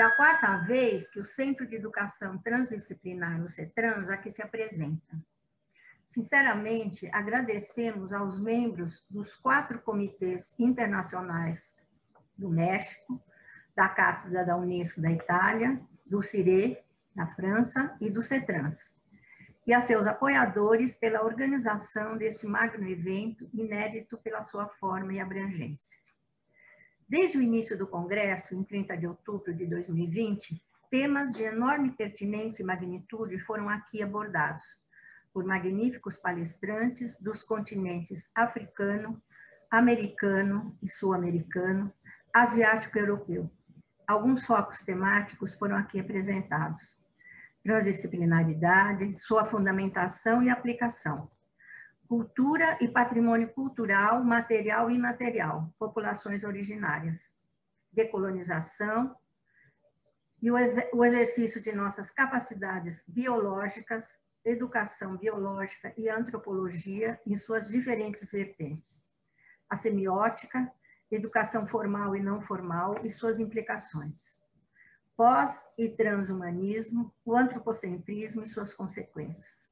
a quarta vez que o Centro de Educação Transdisciplinar, o CETRANS, aqui se apresenta. Sinceramente, agradecemos aos membros dos 4 comitês internacionais do México, da Cátedra da Unesco da Itália, do CIRE, da França, e do CETRANS, e a seus apoiadores pela organização deste magno evento, inédito pela sua forma e abrangência. Desde o início do Congresso, em 30 de outubro de 2020, temas de enorme pertinência e magnitude foram aqui abordados por magníficos palestrantes dos continentes africano, americano e sul-americano, asiático e europeu. Alguns focos temáticos foram aqui apresentados. Transdisciplinaridade, sua fundamentação e aplicação. Cultura e patrimônio cultural, material e imaterial, populações originárias. Decolonização e o exercício de nossas capacidades biológicas, educação biológica e antropologia em suas diferentes vertentes. A semiótica, educação formal e não formal e suas implicações. Pós- e transhumanismo, o antropocentrismo e suas consequências.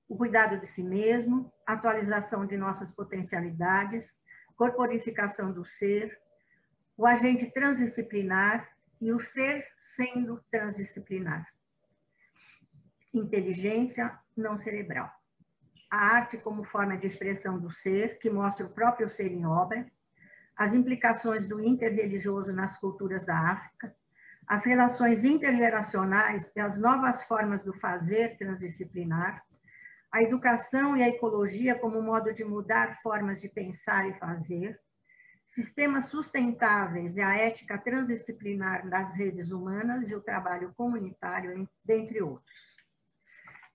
O cuidado de si mesmo, atualização de nossas potencialidades, corporificação do ser, o agente transdisciplinar e o ser sendo transdisciplinar. Inteligência não cerebral. A arte como forma de expressão do ser, que mostra o próprio ser em obra, as implicações do interreligioso nas culturas da África, as relações intergeracionais e as novas formas do fazer transdisciplinar, a educação e a ecologia como modo de mudar formas de pensar e fazer, sistemas sustentáveis e a ética transdisciplinar das redes humanas e o trabalho comunitário, dentre outros.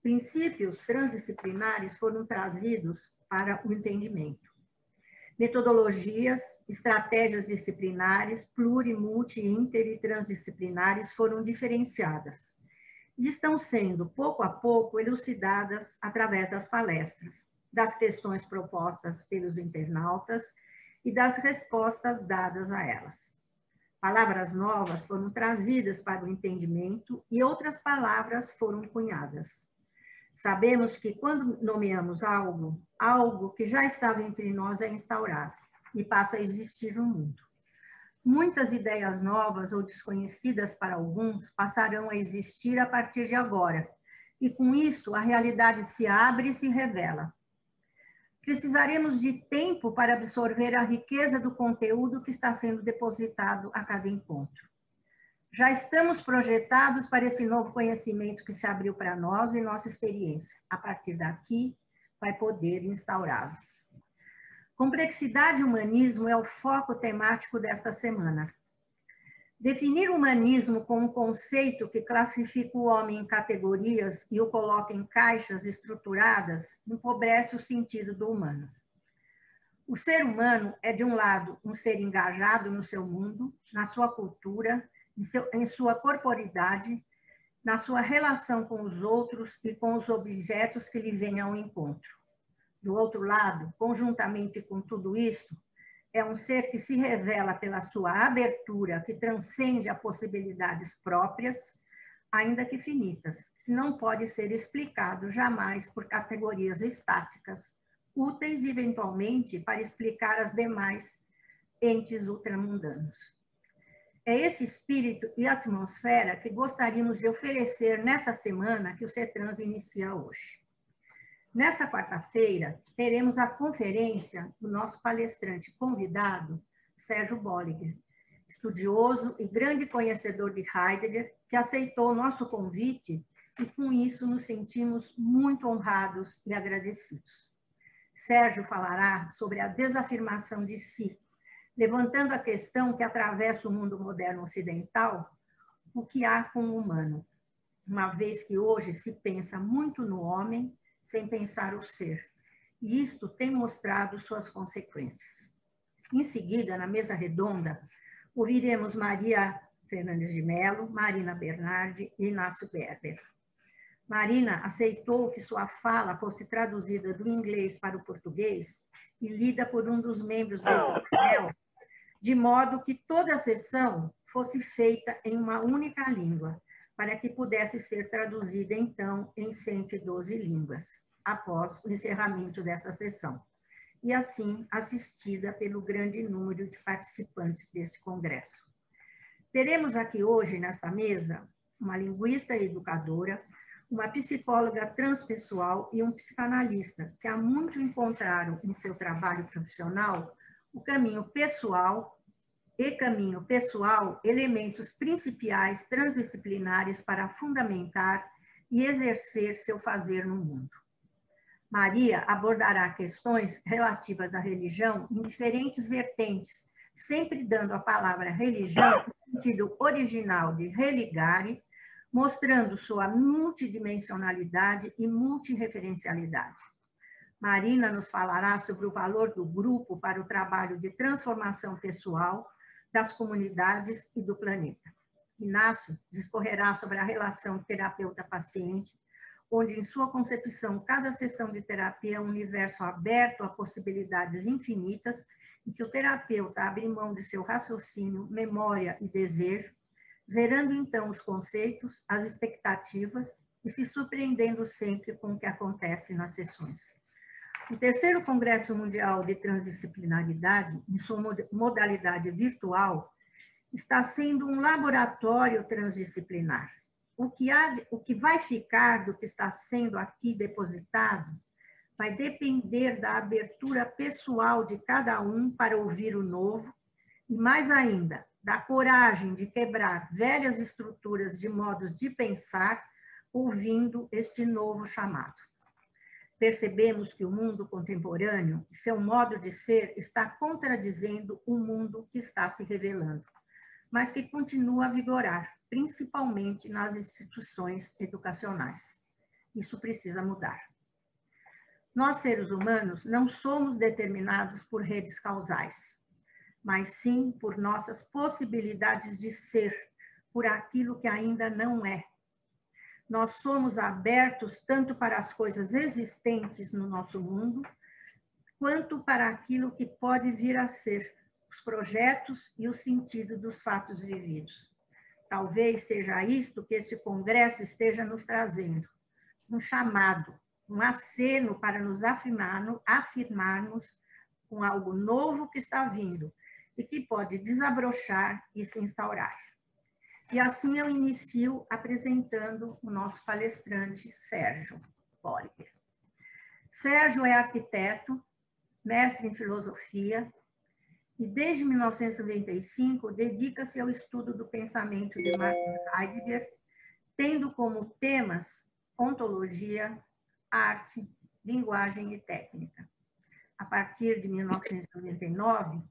Princípios transdisciplinares foram trazidos para o entendimento. Metodologias, estratégias disciplinares, pluri, multi, inter e transdisciplinares foram diferenciadas e estão sendo, pouco a pouco, elucidadas através das palestras, das questões propostas pelos internautas e das respostas dadas a elas. Palavras novas foram trazidas para o entendimento e outras palavras foram cunhadas. Sabemos que quando nomeamos algo, algo que já estava entre nós é instaurado e passa a existir no mundo. Muitas ideias novas ou desconhecidas para alguns passarão a existir a partir de agora, e com isso a realidade se abre e se revela. Precisaremos de tempo para absorver a riqueza do conteúdo que está sendo depositado a cada encontro. Já estamos projetados para esse novo conhecimento que se abriu para nós e nossa experiência. A partir daqui, vai poder instaurá-los. Complexidade e humanismo é o foco temático desta semana. Definir o humanismo como um conceito que classifica o homem em categorias e o coloca em caixas estruturadas empobrece o sentido do humano. O ser humano é, de um lado, um ser engajado no seu mundo, na sua cultura, em sua corporidade, na sua relação com os outros e com os objetos que lhe vêm ao encontro. Do outro lado, conjuntamente com tudo isto, é um ser que se revela pela sua abertura, que transcende a possibilidades próprias, ainda que finitas, que não pode ser explicado jamais por categorias estáticas, úteis eventualmente para explicar as demais entes ultramundanos. É esse espírito e atmosfera que gostaríamos de oferecer nessa semana que o CETRANS inicia hoje. Nessa quarta-feira, teremos a conferência do nosso palestrante convidado, Sérgio Bolliger, estudioso e grande conhecedor de Heidegger, que aceitou o nosso convite e, com isso, nos sentimos muito honrados e agradecidos. Sérgio falará sobre a desafirmação de si, levantando a questão que atravessa o mundo moderno ocidental, o que há com o humano, uma vez que hoje se pensa muito no homem, sem pensar o ser. E isto tem mostrado suas consequências. Em seguida, na mesa redonda, ouviremos Maria Fernandes de Mello, Marina Bernardi e Inácio Berber. Marina aceitou que sua fala fosse traduzida do inglês para o português e lida por um dos membros desse painel, de modo que toda a sessão fosse feita em uma única língua, para que pudesse ser traduzida, então, em 112 línguas, após o encerramento dessa sessão, e assim assistida pelo grande número de participantes deste congresso. Teremos aqui hoje, nesta mesa, uma linguista e educadora, uma psicóloga transpessoal e um psicanalista, que há muito encontraram em seu trabalho profissional o caminho pessoal elementos principiais transdisciplinares para fundamentar e exercer seu fazer no mundo. Maria abordará questões relativas à religião em diferentes vertentes, sempre dando à palavra religião o sentido original de religare, mostrando sua multidimensionalidade e multireferencialidade. Marina nos falará sobre o valor do grupo para o trabalho de transformação pessoal, das comunidades e do planeta. Inácio discorrerá sobre a relação terapeuta-paciente, onde, em sua concepção, cada sessão de terapia é um universo aberto a possibilidades infinitas, em que o terapeuta abre mão de seu raciocínio, memória e desejo, zerando, então, os conceitos, as expectativas e se surpreendendo sempre com o que acontece nas sessões. O terceiro Congresso Mundial de Transdisciplinaridade, em sua modalidade virtual, está sendo um laboratório transdisciplinar. O que vai ficar do que está sendo aqui depositado vai depender da abertura pessoal de cada um para ouvir o novo e, mais ainda, da coragem de quebrar velhas estruturas de modos de pensar, ouvindo este novo chamado. Percebemos que o mundo contemporâneo, seu modo de ser, está contradizendo o mundo que está se revelando, mas que continua a vigorar, principalmente nas instituições educacionais. Isso precisa mudar. Nós, seres humanos, não somos determinados por redes causais, mas sim por nossas possibilidades de ser, por aquilo que ainda não é. Nós somos abertos tanto para as coisas existentes no nosso mundo, quanto para aquilo que pode vir a ser, os projetos e o sentido dos fatos vividos. Talvez seja isto que este congresso esteja nos trazendo, um chamado, um aceno para nos afirmarmos com algo novo que está vindo e que pode desabrochar e se instaurar. E assim eu inicio apresentando o nosso palestrante, Sérgio Poliger. Sérgio é arquiteto, mestre em filosofia, e desde 1995 dedica-se ao estudo do pensamento de Martin Heidegger, tendo como temas ontologia, arte, linguagem e técnica. A partir de 1999,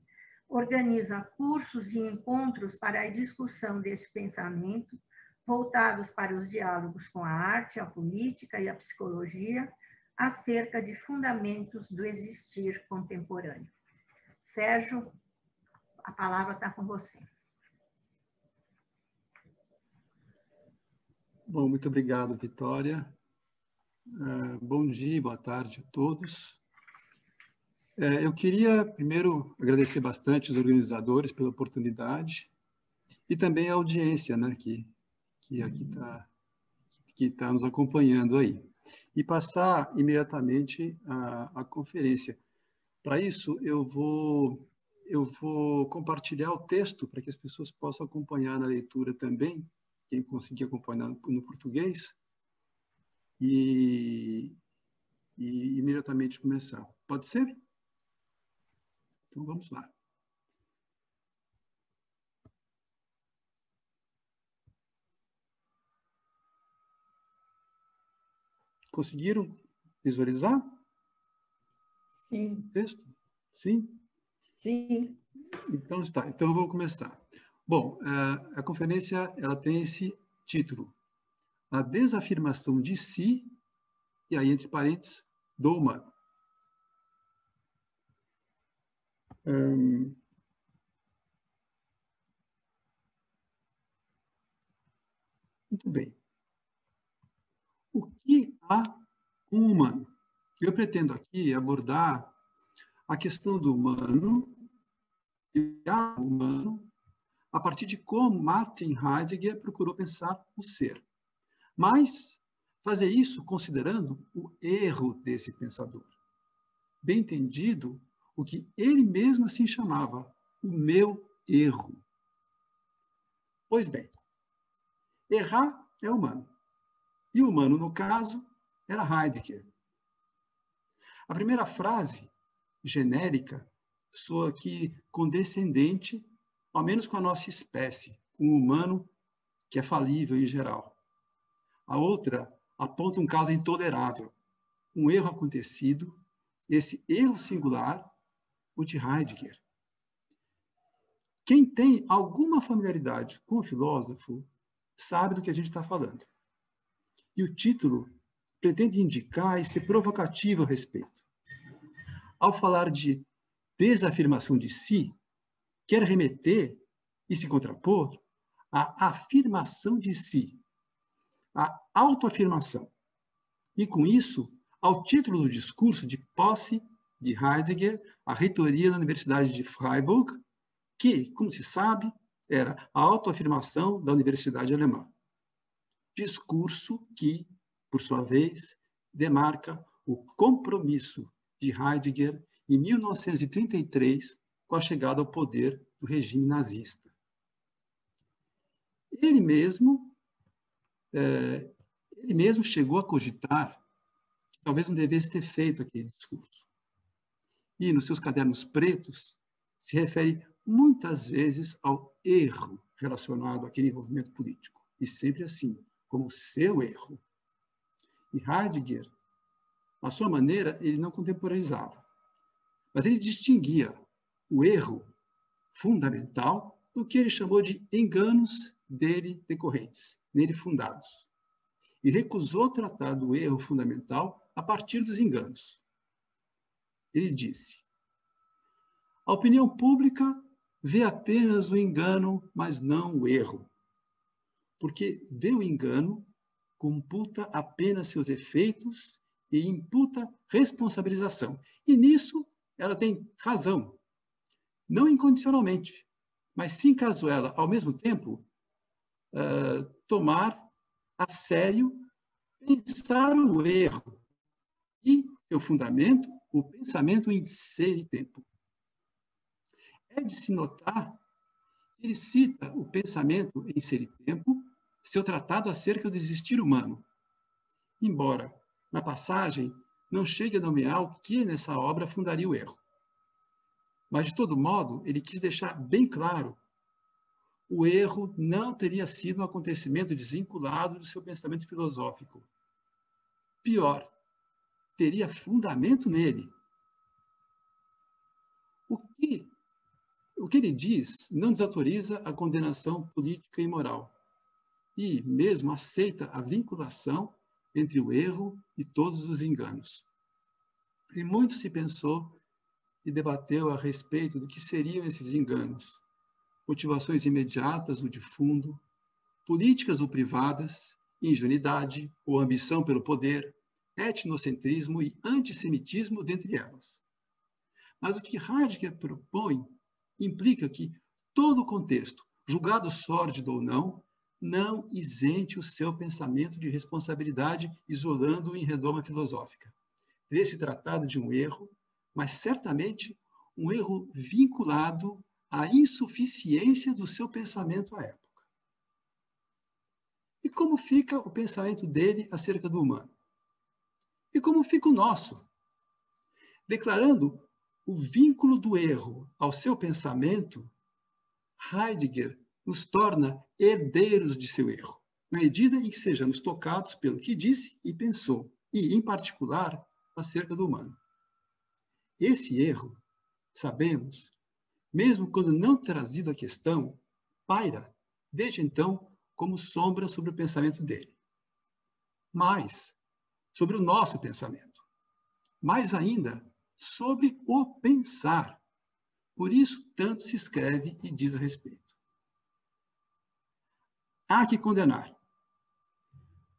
organiza cursos e encontros para a discussão desse pensamento, voltados para os diálogos com a arte, a política e a psicologia, acerca de fundamentos do existir contemporâneo. Sérgio, a palavra está com você. Bom, muito obrigado, Vitória. Bom dia, boa tarde a todos. Eu queria, primeiro, agradecer bastante os organizadores pela oportunidade e também a audiência, né, que aqui está nos acompanhando aí. E passar imediatamente a conferência. Para isso, eu vou compartilhar o texto para que as pessoas possam acompanhar na leitura também, quem conseguir acompanhar no português, e imediatamente começar. Pode ser? Então, vamos lá. Conseguiram visualizar? Sim. O texto? Sim? Sim. Então, está. Então, eu vou começar. Bom, a conferência ela tem esse título: A Desafirmação de Si, e aí, entre parênteses, do humano. Muito bem. O que há um humano? Eu pretendo aqui abordar a questão do humano, e humano, a partir de como Martin Heidegger procurou pensar o ser. Mas fazer isso considerando o erro desse pensador. Bem entendido, o que ele mesmo assim chamava o meu erro. Pois bem, errar é humano. E o humano, no caso, era Heidegger. A primeira frase, genérica, soa aqui condescendente, ao menos com a nossa espécie, com o humano, que é falível em geral. A outra aponta um caso intolerável, um erro acontecido, esse erro singular, o de Heidegger. Quem tem alguma familiaridade com o filósofo sabe do que a gente está falando. E o título pretende indicar e ser provocativo a respeito. Ao falar de desafirmação de si, quer remeter e se contrapor à afirmação de si, à autoafirmação. E, com isso, ao título do discurso de posse de Heidegger, à reitoria da Universidade de Freiburg, que, como se sabe, era a autoafirmação da Universidade Alemã. Discurso que, por sua vez, demarca o compromisso de Heidegger em 1933 com a chegada ao poder do regime nazista. Ele mesmo chegou a cogitar que talvez não devesse ter feito aquele discurso. E, nos seus cadernos pretos, se refere muitas vezes ao erro relacionado àquele envolvimento político. E sempre assim, como seu erro. E Heidegger, à sua maneira, ele não contemporaneizava. Mas ele distinguia o erro fundamental do que ele chamou de enganos dele decorrentes, nele fundados. E recusou tratar do erro fundamental a partir dos enganos. Ele disse: a opinião pública vê apenas o engano, mas não o erro. Porque vê o engano, computa apenas seus efeitos e imputa responsabilização. E nisso ela tem razão. Não incondicionalmente, mas sim caso ela, ao mesmo tempo, tomar a sério, pensar o erro e seu fundamento, o pensamento em ser e tempo. É de se notar que ele cita o pensamento em ser e tempo, seu tratado acerca do existir humano, embora, na passagem, não chegue a nomear o que nessa obra fundaria o erro. Mas, de todo modo, ele quis deixar bem claro: o erro não teria sido um acontecimento desvinculado do seu pensamento filosófico. Pior, teria fundamento nele. O que ele diz não desautoriza a condenação política e moral, e mesmo aceita a vinculação entre o erro e todos os enganos. E muito se pensou e debateu a respeito do que seriam esses enganos: motivações imediatas ou de fundo, políticas ou privadas, ingenuidade ou ambição pelo poder, etnocentrismo e antissemitismo, dentre elas. Mas o que Heidegger propõe implica que todo o contexto, julgado sórdido ou não isente o seu pensamento de responsabilidade, isolando-o em redoma filosófica. Vê-se tratado de um erro, mas certamente um erro vinculado à insuficiência do seu pensamento à época. E como fica o pensamento dele acerca do humano? E como fica o nosso? Declarando o vínculo do erro ao seu pensamento, Heidegger nos torna herdeiros de seu erro, na medida em que sejamos tocados pelo que disse e pensou, e, em particular, acerca do humano. Esse erro, sabemos, mesmo quando não trazido à questão, paira, desde então, como sombra sobre o pensamento dele. Mas, sobre o nosso pensamento. Mais ainda, sobre o pensar. Por isso, tanto se escreve e diz a respeito. Há que condenar.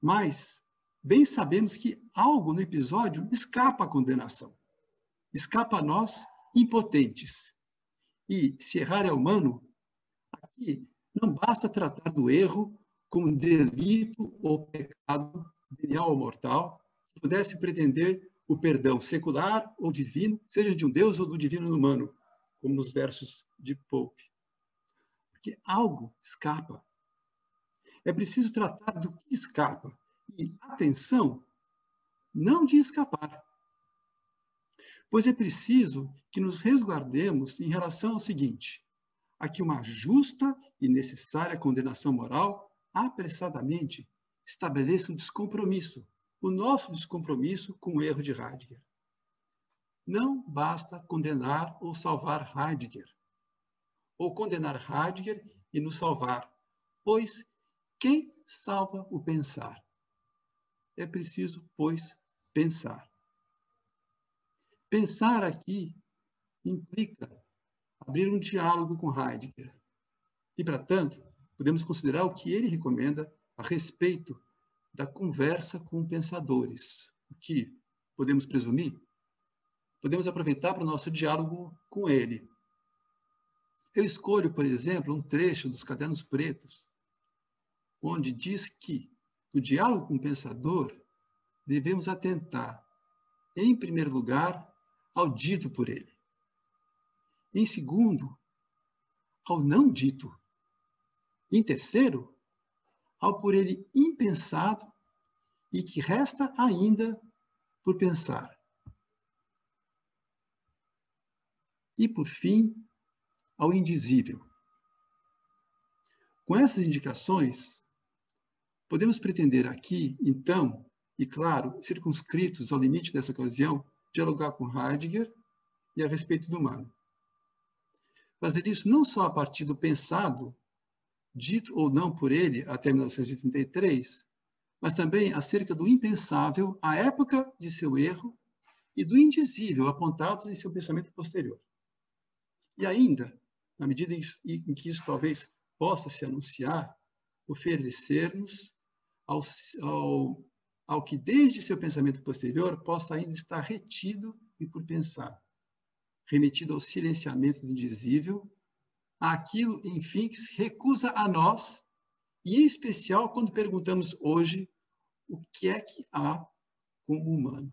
Mas, bem sabemos que algo no episódio escapa à condenação. Escapa a nós, impotentes. E, se errar é humano, que não basta tratar do erro como delito ou pecado venial ou mortal, que pudesse pretender o perdão secular ou divino, seja de um Deus ou do divino humano, como nos versos de Pope. Porque algo escapa. É preciso tratar do que escapa. E, atenção, não de escapar. Pois é preciso que nos resguardemos em relação ao seguinte: a que uma justa e necessária condenação moral apressadamente estabeleça um descompromisso, o nosso descompromisso com o erro de Heidegger. Não basta condenar ou salvar Heidegger, ou condenar Heidegger e nos salvar, pois quem salva o pensar? É preciso, pois, pensar. Pensar aqui implica abrir um diálogo com Heidegger. E, para tanto, podemos considerar o que ele recomenda a respeito da conversa com pensadores. O que podemos presumir? Podemos aproveitar para o nosso diálogo com ele. Eu escolho, por exemplo, um trecho dos Cadernos Pretos, onde diz que, no diálogo com o pensador, devemos atentar, em primeiro lugar, ao dito por ele. Em segundo, ao não dito. Em terceiro, ao por ele impensado e que resta ainda por pensar. E, por fim, ao indizível. Com essas indicações, podemos pretender aqui, então, e claro, circunscritos ao limite dessa ocasião, dialogar com Heidegger e a respeito do humano. Fazer isso não só a partir do pensado, dito ou não por ele até 1933, mas também acerca do impensável à época de seu erro e do indizível apontados em seu pensamento posterior. E ainda, na medida em que isso talvez possa se anunciar, oferecer-nos ao que desde seu pensamento posterior possa ainda estar retido e por pensar, remetido ao silenciamento do indizível, àquilo, enfim, que se recusa a nós, e em especial quando perguntamos hoje o que é que há como humano.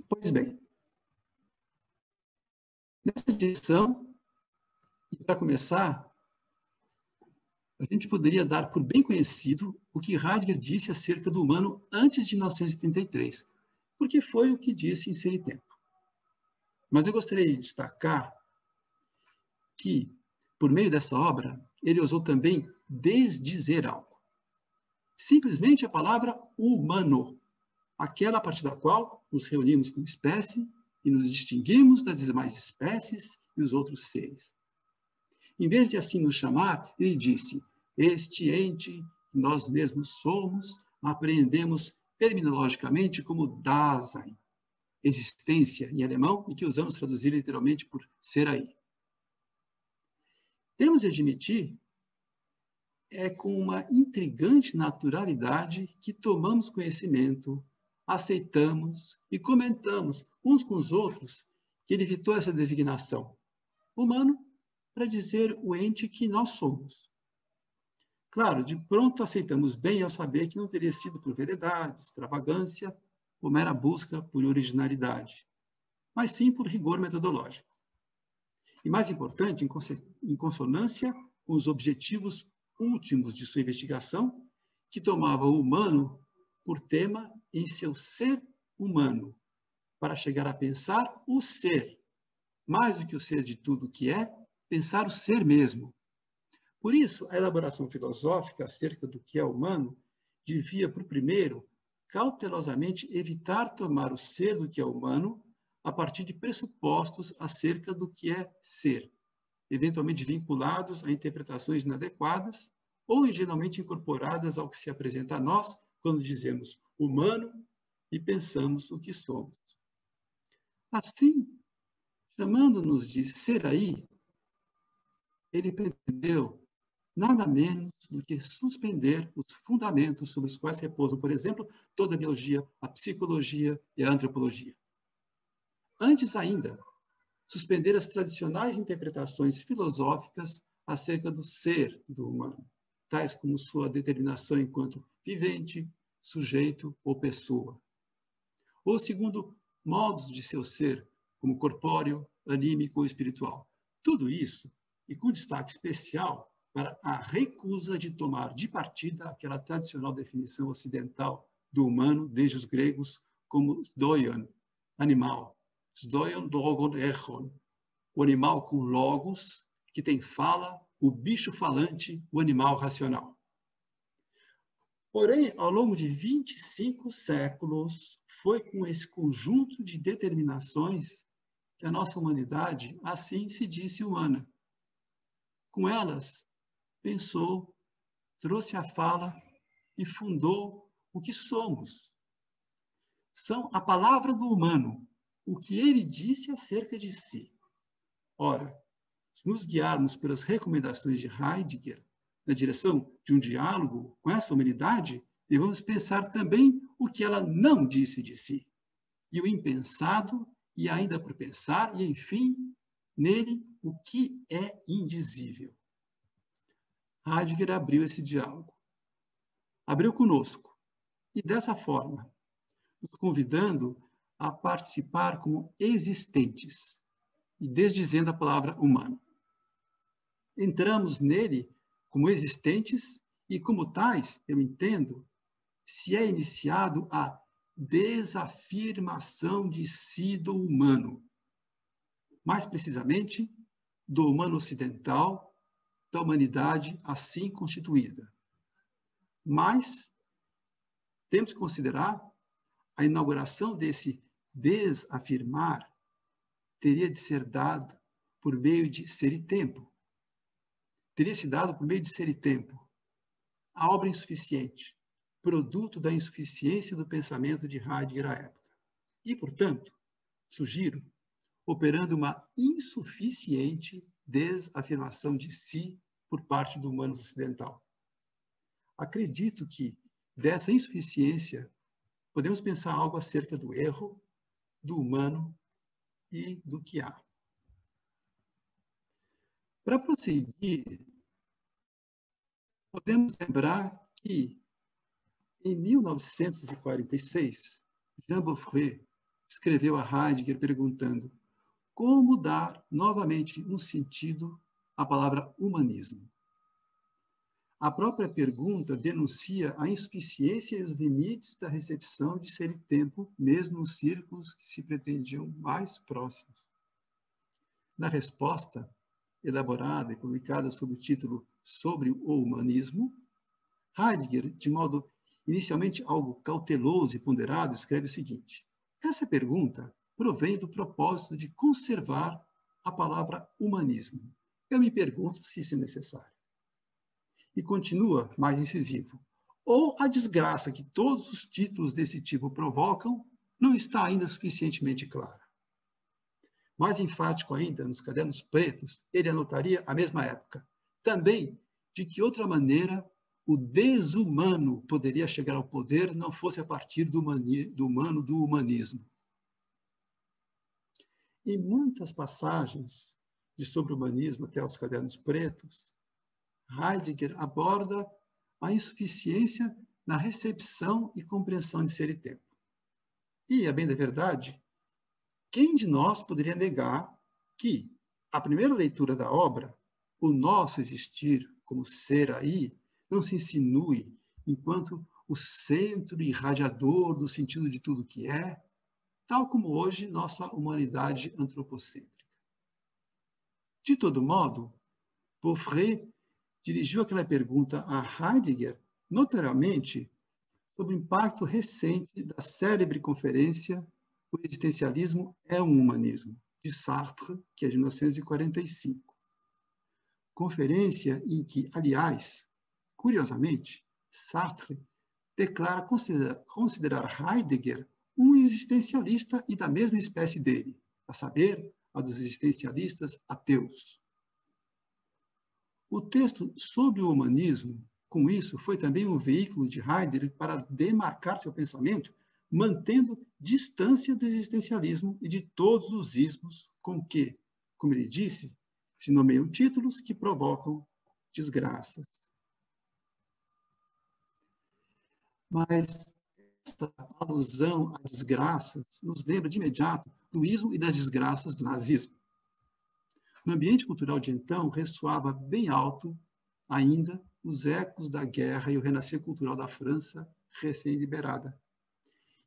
Pois bem, nessa direção, e para começar, a gente poderia dar por bem conhecido o que Heidegger disse acerca do humano antes de 1933, porque foi o que disse em Ser e Tempo. Mas eu gostaria de destacar que, por meio dessa obra, ele usou também desdizer algo. Simplesmente a palavra humano, aquela a partir da qual nos reunimos como espécie e nos distinguimos das demais espécies e os outros seres. Em vez de assim nos chamar, ele disse: este ente que nós mesmos somos, apreendemos terminologicamente como Dasein, existência em alemão, e que usamos traduzir literalmente por ser aí. Temos de admitir, é com uma intrigante naturalidade que tomamos conhecimento, aceitamos e comentamos uns com os outros que ele evitou essa designação, humano, para dizer o ente que nós somos. Claro, de pronto aceitamos bem ao saber que não teria sido por veredade, extravagância ou mera busca por originalidade, mas sim por rigor metodológico. E mais importante, em consonância com os objetivos últimos de sua investigação, que tomava o humano por tema em seu ser humano, para chegar a pensar o ser, mais do que o ser de tudo o que é, pensar o ser mesmo. Por isso, a elaboração filosófica acerca do que é humano devia, por primeiro, cautelosamente evitar tomar o ser do que é humano a partir de pressupostos acerca do que é ser, eventualmente vinculados a interpretações inadequadas ou ingenuamente incorporadas ao que se apresenta a nós quando dizemos humano e pensamos o que somos. Assim, chamando-nos de ser aí, ele pretendeu nada menos do que suspender os fundamentos sobre os quais repousam, por exemplo, toda a biologia, a psicologia e a antropologia. antes ainda, suspender as tradicionais interpretações filosóficas acerca do ser do humano, tais como sua determinação enquanto vivente, sujeito ou pessoa. Ou segundo modos de seu ser, como corpóreo, anímico ou espiritual. Tudo isso, e com destaque especial para a recusa de tomar de partida aquela tradicional definição ocidental do humano, desde os gregos, como doion, animal, doion logon echon, o animal com logos, que tem fala, o bicho falante, o animal racional. Porém, ao longo de 25 séculos, foi com esse conjunto de determinações que a nossa humanidade assim se disse humana. Com elas, pensou, trouxe a fala e fundou o que somos. São a palavra do humano, o que ele disse acerca de si. Ora, se nos guiarmos pelas recomendações de Heidegger, na direção de um diálogo com essa humanidade, devemos pensar também o que ela não disse de si, e o impensado, e ainda por pensar, e enfim, nele, o que é indizível. Heidegger abriu esse diálogo. Abriu conosco, e dessa forma, nos convidando a participar como existentes, e desdizendo a palavra humano. Entramos nele como existentes e, como tais, eu entendo, se é iniciado a desafirmação de si do humano. Mais precisamente, do humano ocidental, da humanidade assim constituída. Mas temos que considerar a inauguração desse desafirmar teria de ser dado por meio de ser e tempo. Teria se dado por meio de ser e tempo. A obra insuficiente, produto da insuficiência do pensamento de Heidegger à época. E, portanto, sugiro, operando uma insuficiente desafirmação de si por parte do humano ocidental. Acredito que, dessa insuficiência, podemos pensar algo acerca do erro, do humano e do que há. Para prosseguir, podemos lembrar que, em 1946, Jean Beaufret escreveu a Heidegger perguntando como dar novamente um sentido à palavra humanismo. A própria pergunta denuncia a insuficiência e os limites da recepção de ser e tempo, mesmo nos círculos que se pretendiam mais próximos. Na resposta, elaborada e publicada sob o título Sobre o Humanismo, Heidegger, de modo inicialmente algo cauteloso e ponderado, escreve o seguinte: essa pergunta provém do propósito de conservar a palavra humanismo. Eu me pergunto se isso é necessário. E continua mais incisivo. Ou a desgraça que todos os títulos desse tipo provocam não está ainda suficientemente clara. Mais enfático ainda, nos cadernos pretos, ele anotaria à mesma época. Também, de que outra maneira o desumano poderia chegar ao poder não fosse a partir do humanismo. Em muitas passagens de sobre o humanismo até os cadernos pretos, Heidegger aborda a insuficiência na recepção e compreensão de ser e tempo. E, a bem da verdade, quem de nós poderia negar que, à primeira leitura da obra, o nosso existir como ser aí não se insinue enquanto o centro irradiador do sentido de tudo que é, tal como hoje nossa humanidade antropocêntrica. De todo modo, Beaufret dirigiu aquela pergunta a Heidegger, notoriamente, sobre o impacto recente da célebre conferência O Existencialismo é um Humanismo, de Sartre, que é de 1945. Conferência em que, aliás, curiosamente, Sartre declara considerar Heidegger um existencialista e da mesma espécie dele, a saber, a dos existencialistas ateus. O texto sobre o humanismo, com isso, foi também um veículo de Heidegger para demarcar seu pensamento mantendo distância do existencialismo e de todos os ismos com que, como ele disse, se nomeiam títulos que provocam desgraças. Mas essa alusão a desgraças nos lembra de imediato do ismo e das desgraças do nazismo. No ambiente cultural de então, ressoava bem alto ainda os ecos da guerra e o renascer cultural da França recém-liberada.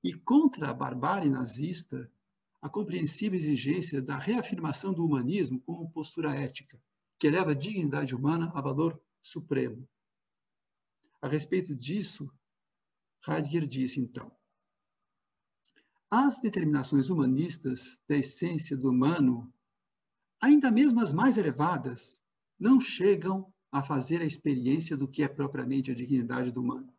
E contra a barbárie nazista, a compreensível exigência da reafirmação do humanismo como postura ética, que eleva a dignidade humana a valor supremo. A respeito disso, Heidegger disse, então, as determinações humanistas da essência do humano, ainda mesmo as mais elevadas, não chegam a fazer a experiência do que é propriamente a dignidade do humano.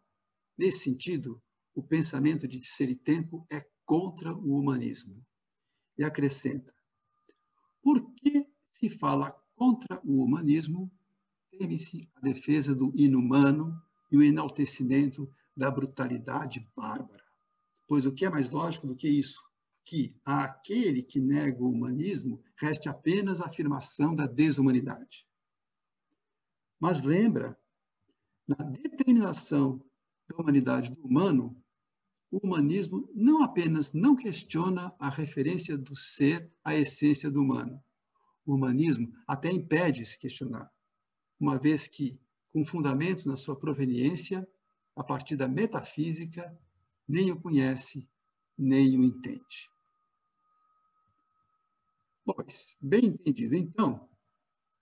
Nesse sentido, o pensamento de Ser e Tempo é contra o humanismo. E acrescenta, por que se fala contra o humanismo, teme-se a defesa do inumano e o enaltecimento da brutalidade bárbara. Pois o que é mais lógico do que isso? Que àquele que nega o humanismo reste apenas a afirmação da desumanidade. Mas lembra, na determinação da humanidade do humano, o humanismo não apenas não questiona a referência do ser à essência do humano. O humanismo até impede se questionar, uma vez que, com fundamento na sua proveniência, a partir da metafísica, nem o conhece, nem o entende. Pois, bem entendido, então,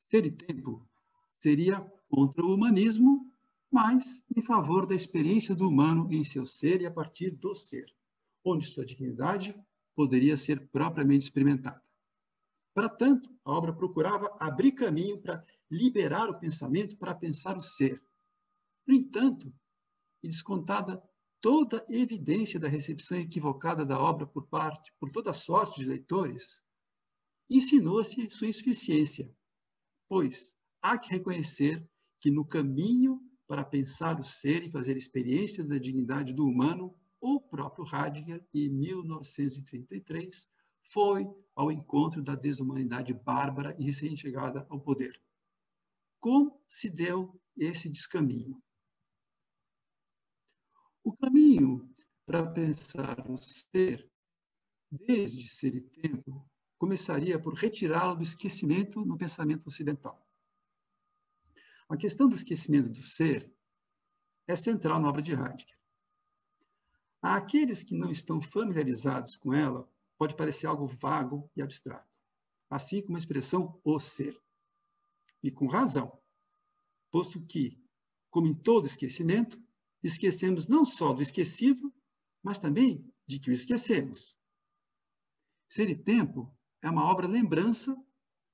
Ser e Tempo seria contra o humanismo, mas em favor da experiência do humano em seu ser e a partir do ser, onde sua dignidade poderia ser propriamente experimentada. Para tanto, a obra procurava abrir caminho para liberar o pensamento para pensar o ser. No entanto, e descontada toda a evidência da recepção equivocada da obra por toda sorte de leitores, insinuou-se sua insuficiência, pois há que reconhecer que no caminho para pensar o ser e fazer experiência da dignidade do humano, o próprio Heidegger, em 1933, foi ao encontro da desumanidade bárbara e recém-chegada ao poder. Como se deu esse descaminho? O caminho para pensar o ser, desde Ser e Tempo, começaria por retirá-lo do esquecimento no pensamento ocidental. A questão do esquecimento do ser é central na obra de Heidegger. A aqueles que não estão familiarizados com ela, pode parecer algo vago e abstrato, assim como a expressão o ser. E com razão, posto que, como em todo esquecimento, esquecemos não só do esquecido, mas também de que o esquecemos. Ser e Tempo é uma obra lembrança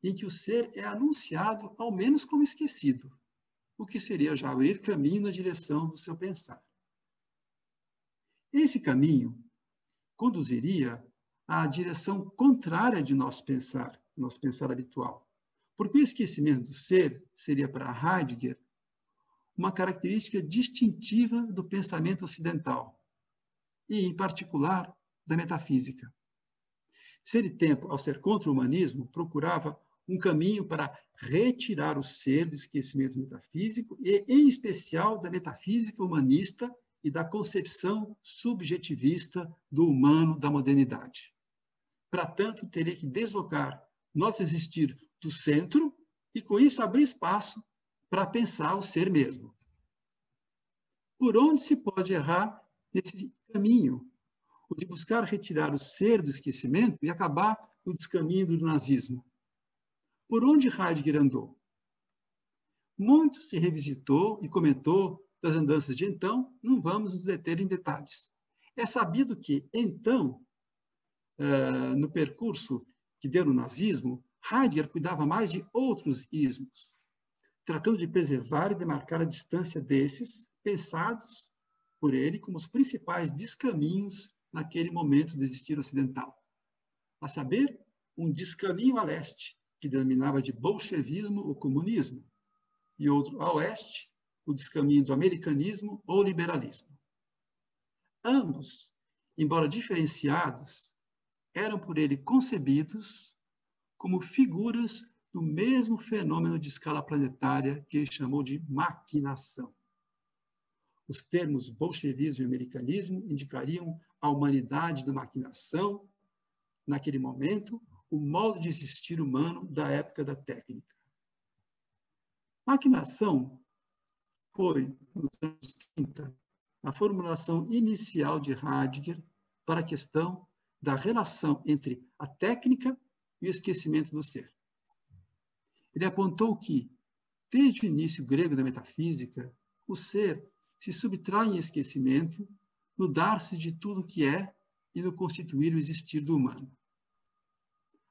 em que o ser é anunciado ao menos como esquecido, o que seria já abrir caminho na direção do seu pensar. Esse caminho conduziria à direção contrária de nosso pensar habitual, porque o esquecimento do ser seria para Heidegger uma característica distintiva do pensamento ocidental e, em particular, da metafísica. Ser e Tempo, ao ser contra o humanismo, procurava um caminho para retirar o ser do esquecimento metafísico e, em especial, da metafísica humanista e da concepção subjetivista do humano da modernidade. Para tanto, teria que deslocar nosso existir do centro e, com isso, abrir espaço para pensar o ser mesmo. Por onde se pode errar nesse caminho? O de buscar retirar o ser do esquecimento e acabar no descaminho do nazismo. Por onde Heidegger andou? Muito se revisitou e comentou das andanças de então, não vamos nos deter em detalhes. É sabido que, então, no percurso que deu no nazismo, Heidegger cuidava mais de outros ismos, tratando de preservar e demarcar a distância desses, pensados por ele como os principais descaminhos naquele momento do existir ocidental. A saber, um descaminho a leste, que denominava de bolchevismo ou comunismo, e outro a oeste, o descaminho do americanismo ou liberalismo. Ambos embora diferenciados, eram por ele concebidos como figuras do mesmo fenômeno de escala planetária que ele chamou de maquinação. Os termos bolchevismo e americanismo indicariam a humanidade da maquinação, naquele momento, o modo de existir humano da época da técnica. Maquinação foi, nos anos 30, a formulação inicial de Heidegger para a questão da relação entre a técnica e o esquecimento do ser. Ele apontou que, desde o início grego da metafísica, o ser se subtrai em esquecimento no dar-se de tudo que é e no constituir o existir do humano.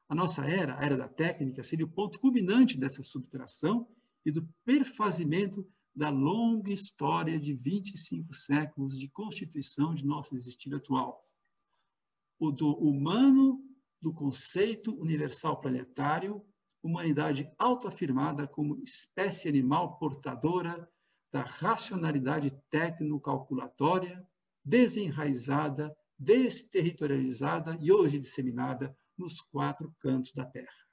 A nossa era, a era da técnica, seria o ponto culminante dessa subtração e do perfazimento da longa história de 25 séculos de constituição de nosso existir atual. O do humano, do conceito universal planetário, humanidade autoafirmada como espécie animal portadora da racionalidade tecno-calculatória, desenraizada, desterritorializada e hoje disseminada nos 4 cantos da Terra.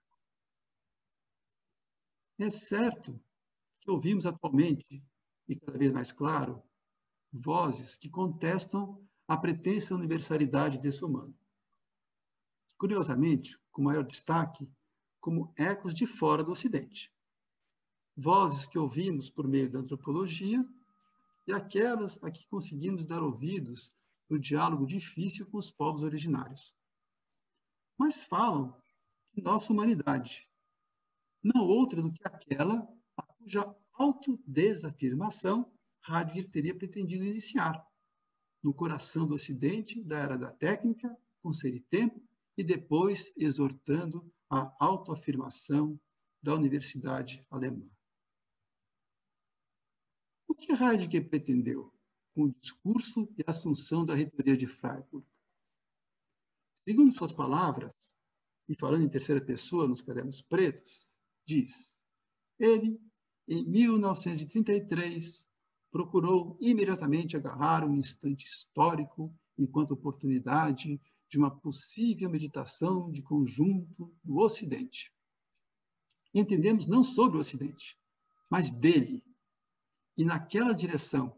É certo que ouvimos atualmente, e cada vez mais claro, vozes que contestam a pretensa universalidade desse humano. Curiosamente, com maior destaque, como ecos de fora do Ocidente. Vozes que ouvimos por meio da antropologia e aquelas a que conseguimos dar ouvidos no diálogo difícil com os povos originários. Mas falam de nossa humanidade, não outra do que aquela a cuja autodesafirmação Heidegger teria pretendido iniciar, no coração do Ocidente, da era da técnica, com ser e tempo, e depois exortando a autoafirmação da Universidade Alemã. O que Heidegger pretendeu com o discurso e a assunção da reitoria de Freiburg? Segundo suas palavras, e falando em terceira pessoa nos cadernos pretos, diz: ele, em 1933, procurou imediatamente agarrar um instante histórico enquanto oportunidade de uma possível meditação de conjunto do Ocidente. Entendemos não sobre o Ocidente, mas dele. E naquela direção,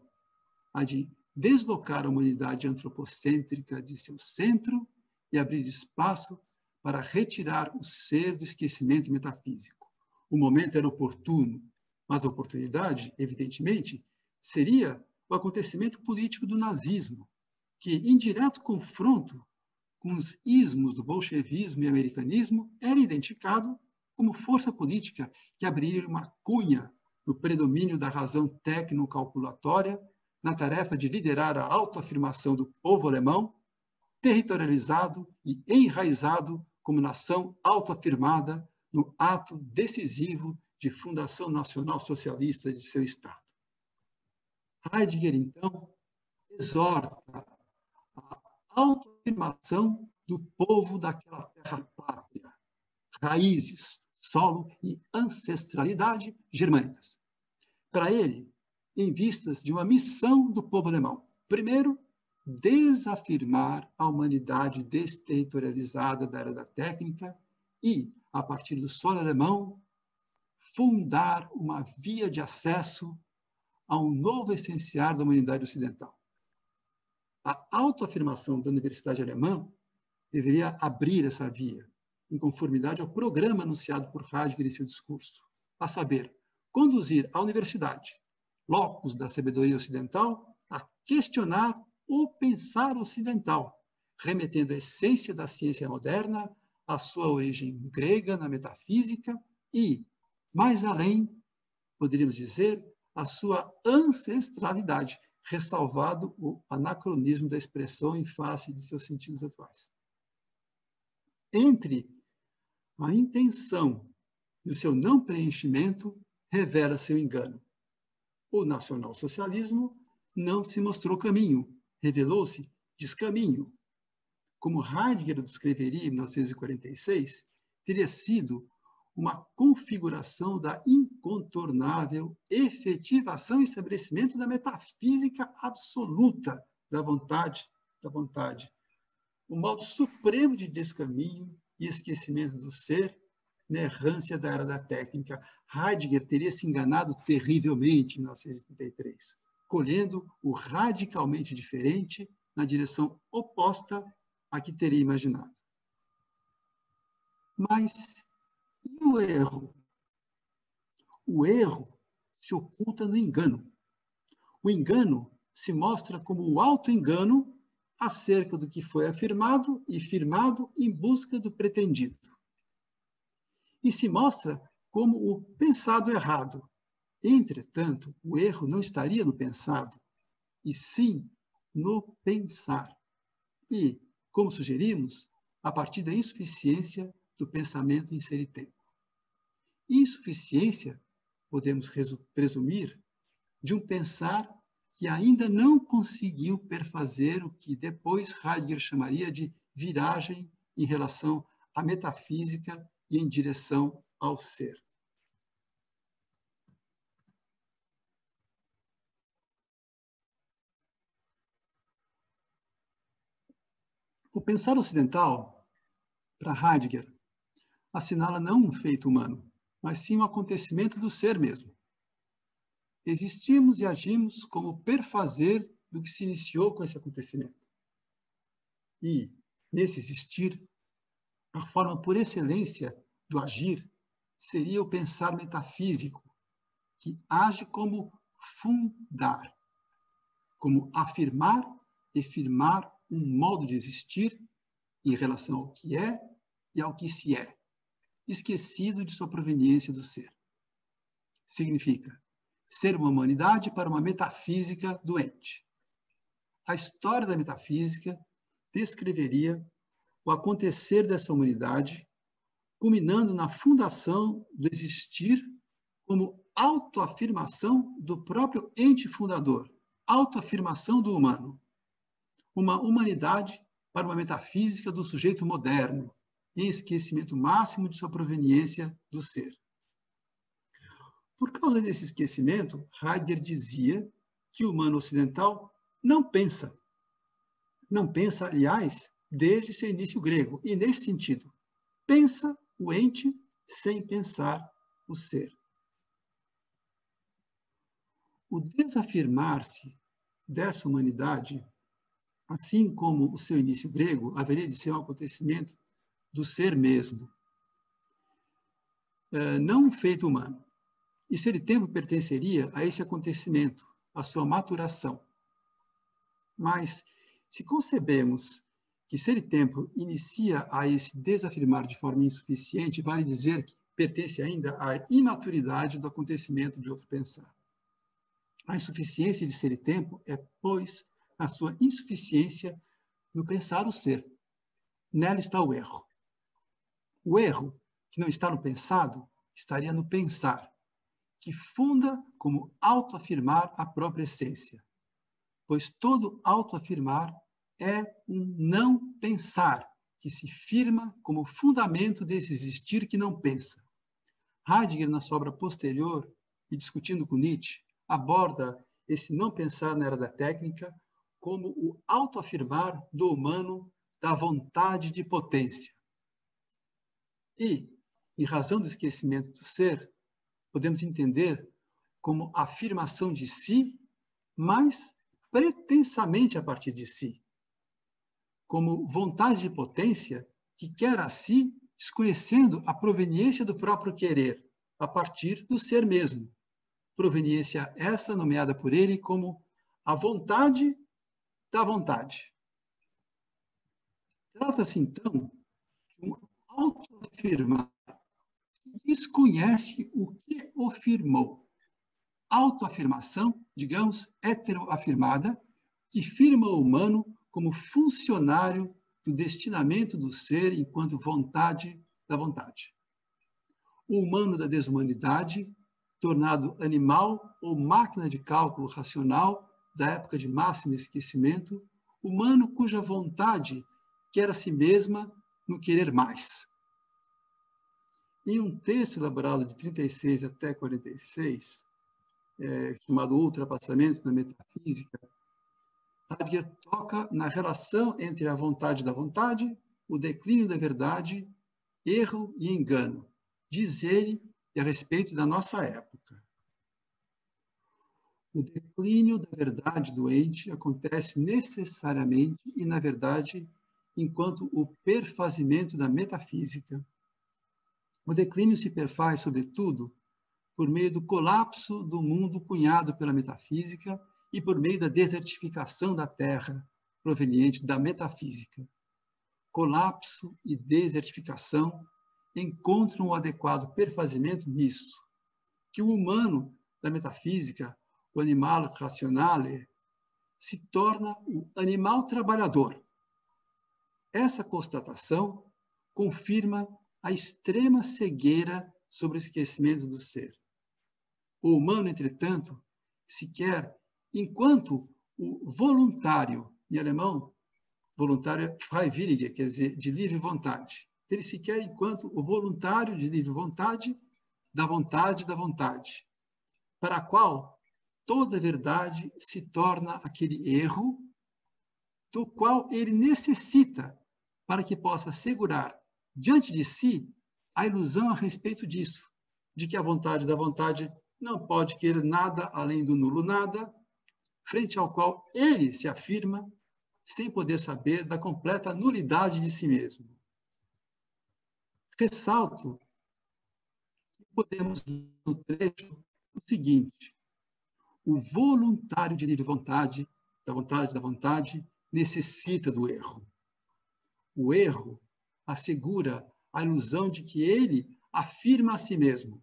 a de deslocar a humanidade antropocêntrica de seu centro e abrir espaço para retirar o ser do esquecimento metafísico. O momento era oportuno, mas a oportunidade, evidentemente, seria o acontecimento político do nazismo, que, em direto confronto com os ismos do bolchevismo e americanismo, era identificado como força política que abriria uma cunha no predomínio da razão tecno-calculatória na tarefa de liderar a autoafirmação do povo alemão, territorializado e enraizado como nação autoafirmada no ato decisivo de fundação nacional socialista de seu Estado. Heidegger, então, exorta a autoafirmação do povo daquela terra pátria, raízes, solo e ancestralidade germânicas. Para ele, em vistas de uma missão do povo alemão. Primeiro, desafirmar a humanidade desterritorializada da era da técnica e, a partir do solo alemão, fundar uma via de acesso a um novo essenciar da humanidade ocidental. A autoafirmação da Universidade Alemã deveria abrir essa via, em conformidade ao programa anunciado por Heidegger em seu discurso, a saber, conduzir a universidade, locus da sabedoria ocidental, a questionar o pensar ocidental, remetendo a essência da ciência moderna à sua origem grega na metafísica e, mais além, poderíamos dizer, a sua ancestralidade, ressalvado o anacronismo da expressão em face de seus sentidos atuais. Entre a intenção e o seu não preenchimento, revela seu engano. O nacionalsocialismo não se mostrou caminho, revelou-se descaminho. Como Heidegger o descreveria em 1946, teria sido uma configuração da incontornável efetivação e estabelecimento da metafísica absoluta da vontade o modo supremo de descaminho e esquecimento do ser na errância da era da técnica. Heidegger teria se enganado terrivelmente em 1933, colhendo o radicalmente diferente na direção oposta à que teria imaginado. Mas e o erro? O erro se oculta no engano. O engano se mostra como o auto-engano acerca do que foi afirmado e firmado em busca do pretendido. E se mostra como o pensado errado. Entretanto, o erro não estaria no pensado, e sim no pensar. E, como sugerimos, a partir da insuficiência do pensamento em ser e tempo. Insuficiência, podemos presumir, de um pensar que ainda não conseguiu perfazer o que depois Heidegger chamaria de viragem em relação à metafísica e em direção ao ser. O pensar ocidental, para Heidegger, assinala não um feito humano, mas sim um acontecimento do ser mesmo. Existimos e agimos como perfazer do que se iniciou com esse acontecimento. E, nesse existir, a forma por excelência do agir seria o pensar metafísico, que age como fundar, como afirmar e firmar um modo de existir em relação ao que é e ao que se é, esquecido de sua proveniência do ser. Significa ser uma humanidade para uma metafísica doente. A história da metafísica descreveria o acontecer dessa humanidade, culminando na fundação do existir como autoafirmação do próprio ente fundador, autoafirmação do humano. Uma humanidade para uma metafísica do sujeito moderno, em esquecimento máximo de sua proveniência do ser. Por causa desse esquecimento, Heidegger dizia que o humano ocidental não pensa. Não pensa, aliás, desde seu início grego. E, nesse sentido, pensa o ente sem pensar o ser. O desafirmar-se dessa humanidade, assim como o seu início grego, haveria de ser um acontecimento do ser mesmo, não um feito humano. E ser e tempo pertenceria a esse acontecimento, a sua maturação. Mas, se concebemos que ser e tempo inicia a esse desafirmar de forma insuficiente, vale dizer que pertence ainda à imaturidade do acontecimento de outro pensar. A insuficiência de ser e tempo é, pois, a sua insuficiência no pensar o ser. Nela está o erro. O erro, que não está no pensado, estaria no pensar, que funda como autoafirmar a própria essência. Pois todo autoafirmar é um não pensar, que se firma como fundamento desse existir que não pensa. Heidegger, na sua obra posterior, e discutindo com Nietzsche, aborda esse não pensar na era da técnica como o autoafirmar do humano da vontade de potência. E, em razão do esquecimento do ser, podemos entender como afirmação de si, mas pretensamente a partir de si, como vontade de potência que quer a si, desconhecendo a proveniência do próprio querer, a partir do ser mesmo. Proveniência essa nomeada por ele como a vontade da vontade. Trata-se, então, de um autoafirmar que desconhece o que o firmou. Autoafirmação, digamos, heteroafirmada, que firma o humano como funcionário do destinamento do ser enquanto vontade da vontade. O humano da desumanidade, tornado animal ou máquina de cálculo racional da época de máximo esquecimento, humano cuja vontade quer a si mesma no querer mais. Em um texto elaborado de 36 até 46, chamado Ultrapassamento na Metafísica, Heidegger toca na relação entre a vontade da vontade, o declínio da verdade, erro e engano, diz ele, a respeito da nossa época. O declínio da verdade doente acontece necessariamente e, na verdade, enquanto o perfazimento da metafísica. O declínio se perfaz, sobretudo, por meio do colapso do mundo cunhado pela metafísica e por meio da desertificação da Terra, proveniente da metafísica. Colapso e desertificação encontram o adequado perfazimento nisso, que o humano da metafísica, o animal racionale, se torna o animal trabalhador. Essa constatação confirma a extrema cegueira sobre o esquecimento do ser. O humano, entretanto, se quer, enquanto o voluntário, em alemão, voluntário é freiwillige, quer dizer, de livre vontade. Ele se quer enquanto o voluntário de livre vontade, para a qual toda verdade se torna aquele erro do qual ele necessita para que possa assegurar diante de si a ilusão a respeito disso, de que a vontade da vontade não pode querer nada além do nulo nada, frente ao qual ele se afirma sem poder saber da completa nulidade de si mesmo. Ressalto que podemos ler no trecho o seguinte: o voluntário de livre vontade, da vontade, necessita do erro. O erro assegura a ilusão de que ele afirma a si mesmo.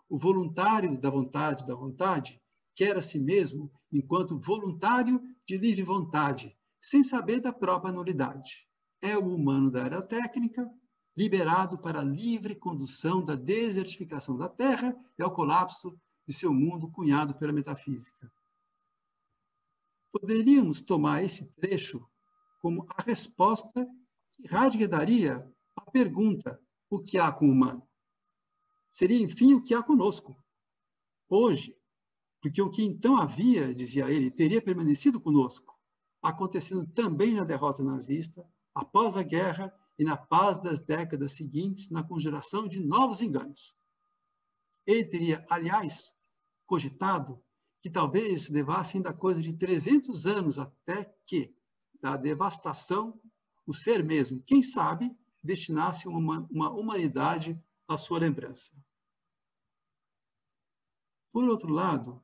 O voluntário da vontade, quer a si mesmo enquanto voluntário de livre vontade, sem saber da própria nulidade. É o humano da era técnica, liberado para a livre condução da desertificação da Terra e ao colapso de seu mundo cunhado pela metafísica. Poderíamos tomar esse trecho como a resposta que Heidegger daria à pergunta: o que há com o humano? Seria, enfim, o que há conosco, hoje, porque o que então havia, dizia ele, teria permanecido conosco, acontecendo também na derrota nazista, após a guerra e na paz das décadas seguintes, na conjuração de novos enganos. Ele teria, aliás, cogitado que talvez levasse ainda coisa de 300 anos até que, da devastação, o ser mesmo, quem sabe, destinasse uma humanidade à sua lembrança. Por outro lado,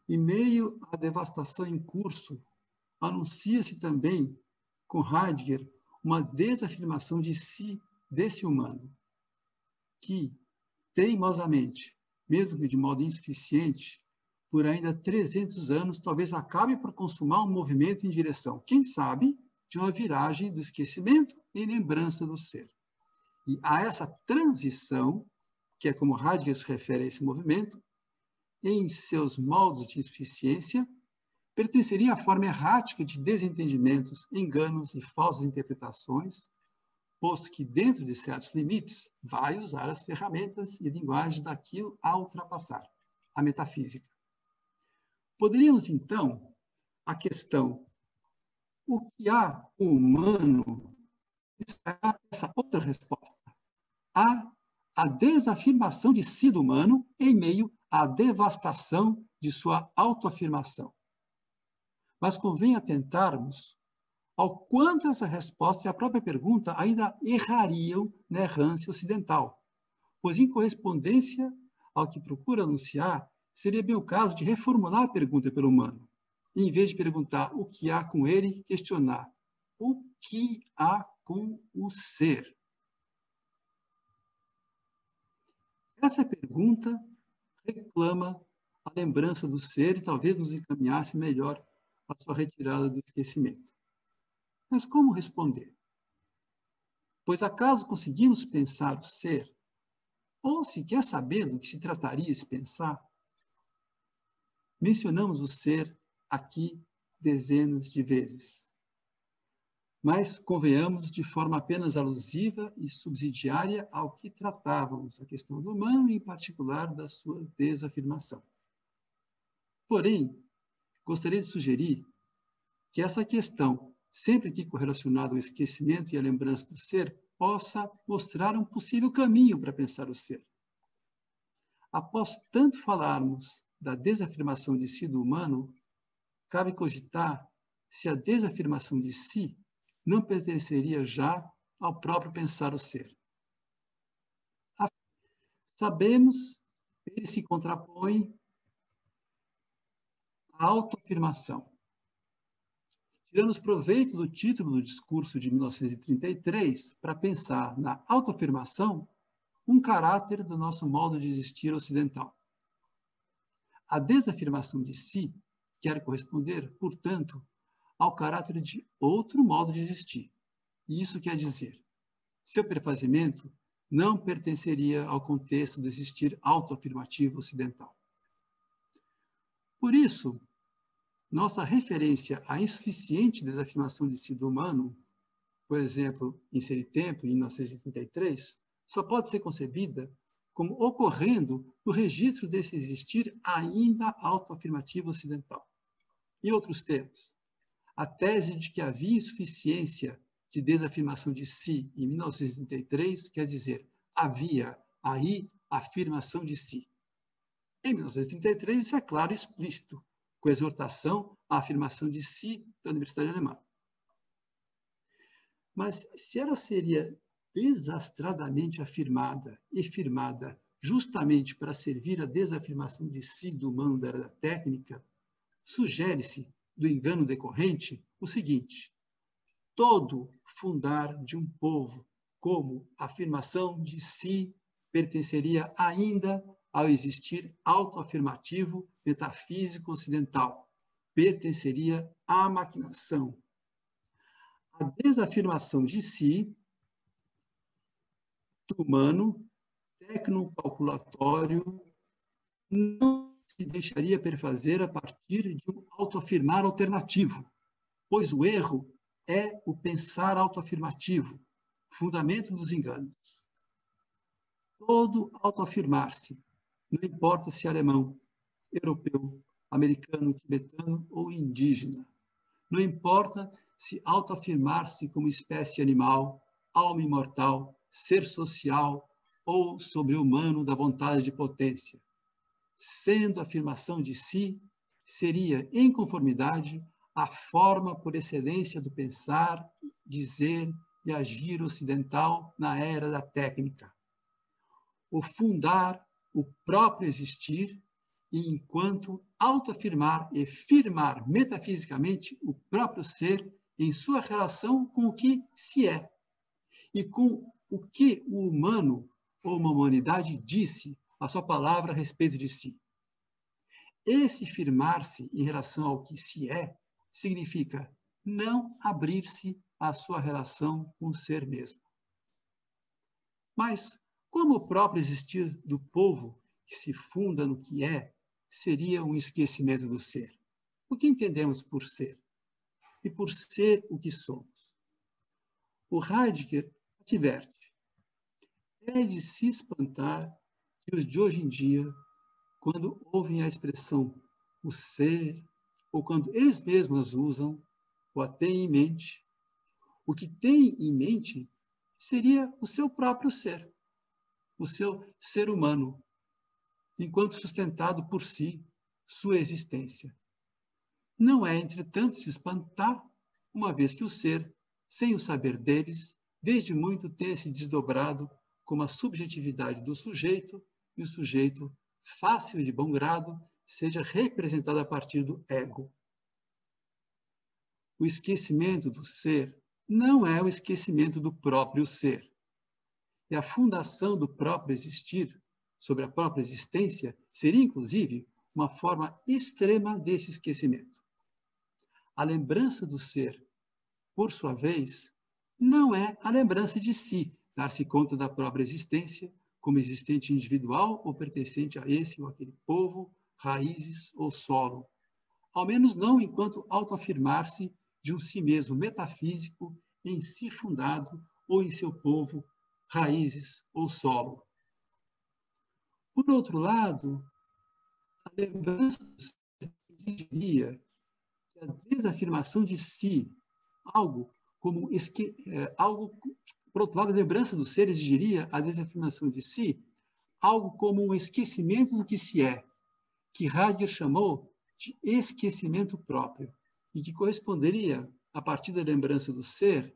em meio à devastação em curso, anuncia-se também, com Heidegger, uma desafirmação de si, desse humano, que, teimosamente, mesmo que de modo insuficiente, por ainda 300 anos, talvez acabe por consumar um movimento em direção, quem sabe, de uma viragem do esquecimento em lembrança do ser. E a essa transição, que é como Heidegger se refere a esse movimento, em seus moldes de insuficiência, pertenceria à forma errática de desentendimentos, enganos e falsas interpretações, posto que, dentro de certos limites, vai usar as ferramentas e linguagem daquilo a ultrapassar, a metafísica. Poderíamos, então, a questão: o que há o humano? Essa outra resposta. Há a desafirmação de si do humano em meio à devastação de sua autoafirmação. Mas convém atentarmos ao quanto essa resposta e a própria pergunta ainda errariam na errância ocidental, pois, em correspondência ao que procura anunciar, seria bem o caso de reformular a pergunta pelo humano, e, em vez de perguntar o que há com ele, questionar o que há com o ser. Essa pergunta reclama a lembrança do ser e talvez nos encaminhasse melhor a sua retirada do esquecimento. Mas como responder? Pois acaso conseguimos pensar o ser, ou sequer saber do que se trataria esse pensar? Mencionamos o ser aqui dezenas de vezes, mas convenhamos de forma apenas alusiva e subsidiária ao que tratávamos, a questão do humano e, em particular, da sua desafirmação. Porém, gostaria de sugerir que essa questão, sempre que correlacionada ao esquecimento e à lembrança do ser, possa mostrar um possível caminho para pensar o ser. Após tanto falarmos da desafirmação de si do humano, cabe cogitar se a desafirmação de si não pertenceria já ao próprio pensar o ser. Sabemos que ele se contrapõe à autoafirmação. Tiramos proveito do título do discurso de 1933 para pensar na autoafirmação um caráter do nosso modo de existir ocidental. A desafirmação de si quer corresponder, portanto, ao caráter de outro modo de existir. E isso quer dizer, seu perfazimento não pertenceria ao contexto do existir autoafirmativo ocidental. Por isso, nossa referência à insuficiente desafirmação de si do humano, por exemplo, em Ser e Tempo, em 1933, só pode ser concebida como ocorrendo no registro desse existir ainda autoafirmativo ocidental. Em outros termos, a tese de que havia insuficiência de desafirmação de si em 1933 quer dizer, havia aí afirmação de si. Em 1933, isso é claro e explícito, com a exortação à afirmação de si da Universidade Alemã. Mas se ela seria desastradamente afirmada e firmada justamente para servir à desafirmação de si do humano da era da técnica, sugere-se, do engano decorrente, o seguinte: todo fundar de um povo como afirmação de si pertenceria ainda ao existir autoafirmativo metafísico ocidental, pertenceria à maquinação. A desafirmação de si do humano tecnocalculatório não se deixaria perfazer a partir de um autoafirmar alternativo, pois o erro é o pensar autoafirmativo, fundamento dos enganos. Todo autoafirmar-se, não importa se alemão, europeu, americano, tibetano ou indígena, não importa se autoafirmar-se como espécie animal, alma imortal, ser social ou sobre-humano da vontade de potência. Sendo a afirmação de si, seria, em conformidade, a forma por excelência do pensar, dizer e agir ocidental na era da técnica. O fundar, o próprio existir, e enquanto autoafirmar e firmar metafisicamente o próprio ser em sua relação com o que se é, e com o que o humano ou uma humanidade disse a sua palavra a respeito de si. Esse firmar-se em relação ao que se é significa não abrir-se à sua relação com o ser mesmo. Mas, como o próprio existir do povo que se funda no que é, seria um esquecimento do ser? O que entendemos por ser? E por ser o que somos? O Heidegger adverte: é de se espantar que os de hoje em dia, quando ouvem a expressão o ser, ou quando eles mesmos usam ou a têm em mente, o que têm em mente seria o seu próprio ser, o seu ser humano, enquanto sustentado por si, sua existência. Não é, entretanto, se espantar, uma vez que o ser, sem o saber deles, desde muito tem se desdobrado como a subjetividade do sujeito, e o sujeito, fácil e de bom grado, seja representado a partir do ego. O esquecimento do ser não é o esquecimento do próprio ser. E a fundação do próprio existir sobre a própria existência seria, inclusive, uma forma extrema desse esquecimento. A lembrança do ser, por sua vez, não é a lembrança de si, dar-se conta da própria existência como existente individual ou pertencente a esse ou aquele povo, raízes ou solo. Ao menos não enquanto autoafirmar-se de um si mesmo metafísico em si fundado ou em seu povo, raízes ou solo. Por outro lado, a lembrança do ser exigiria que a desafirmação de si, algo como algo, por outro lado, a lembrança do ser exigiria a desafirmação de si, algo como um esquecimento do que se é, que Heidegger chamou de esquecimento próprio, e que corresponderia, a partir da lembrança do ser,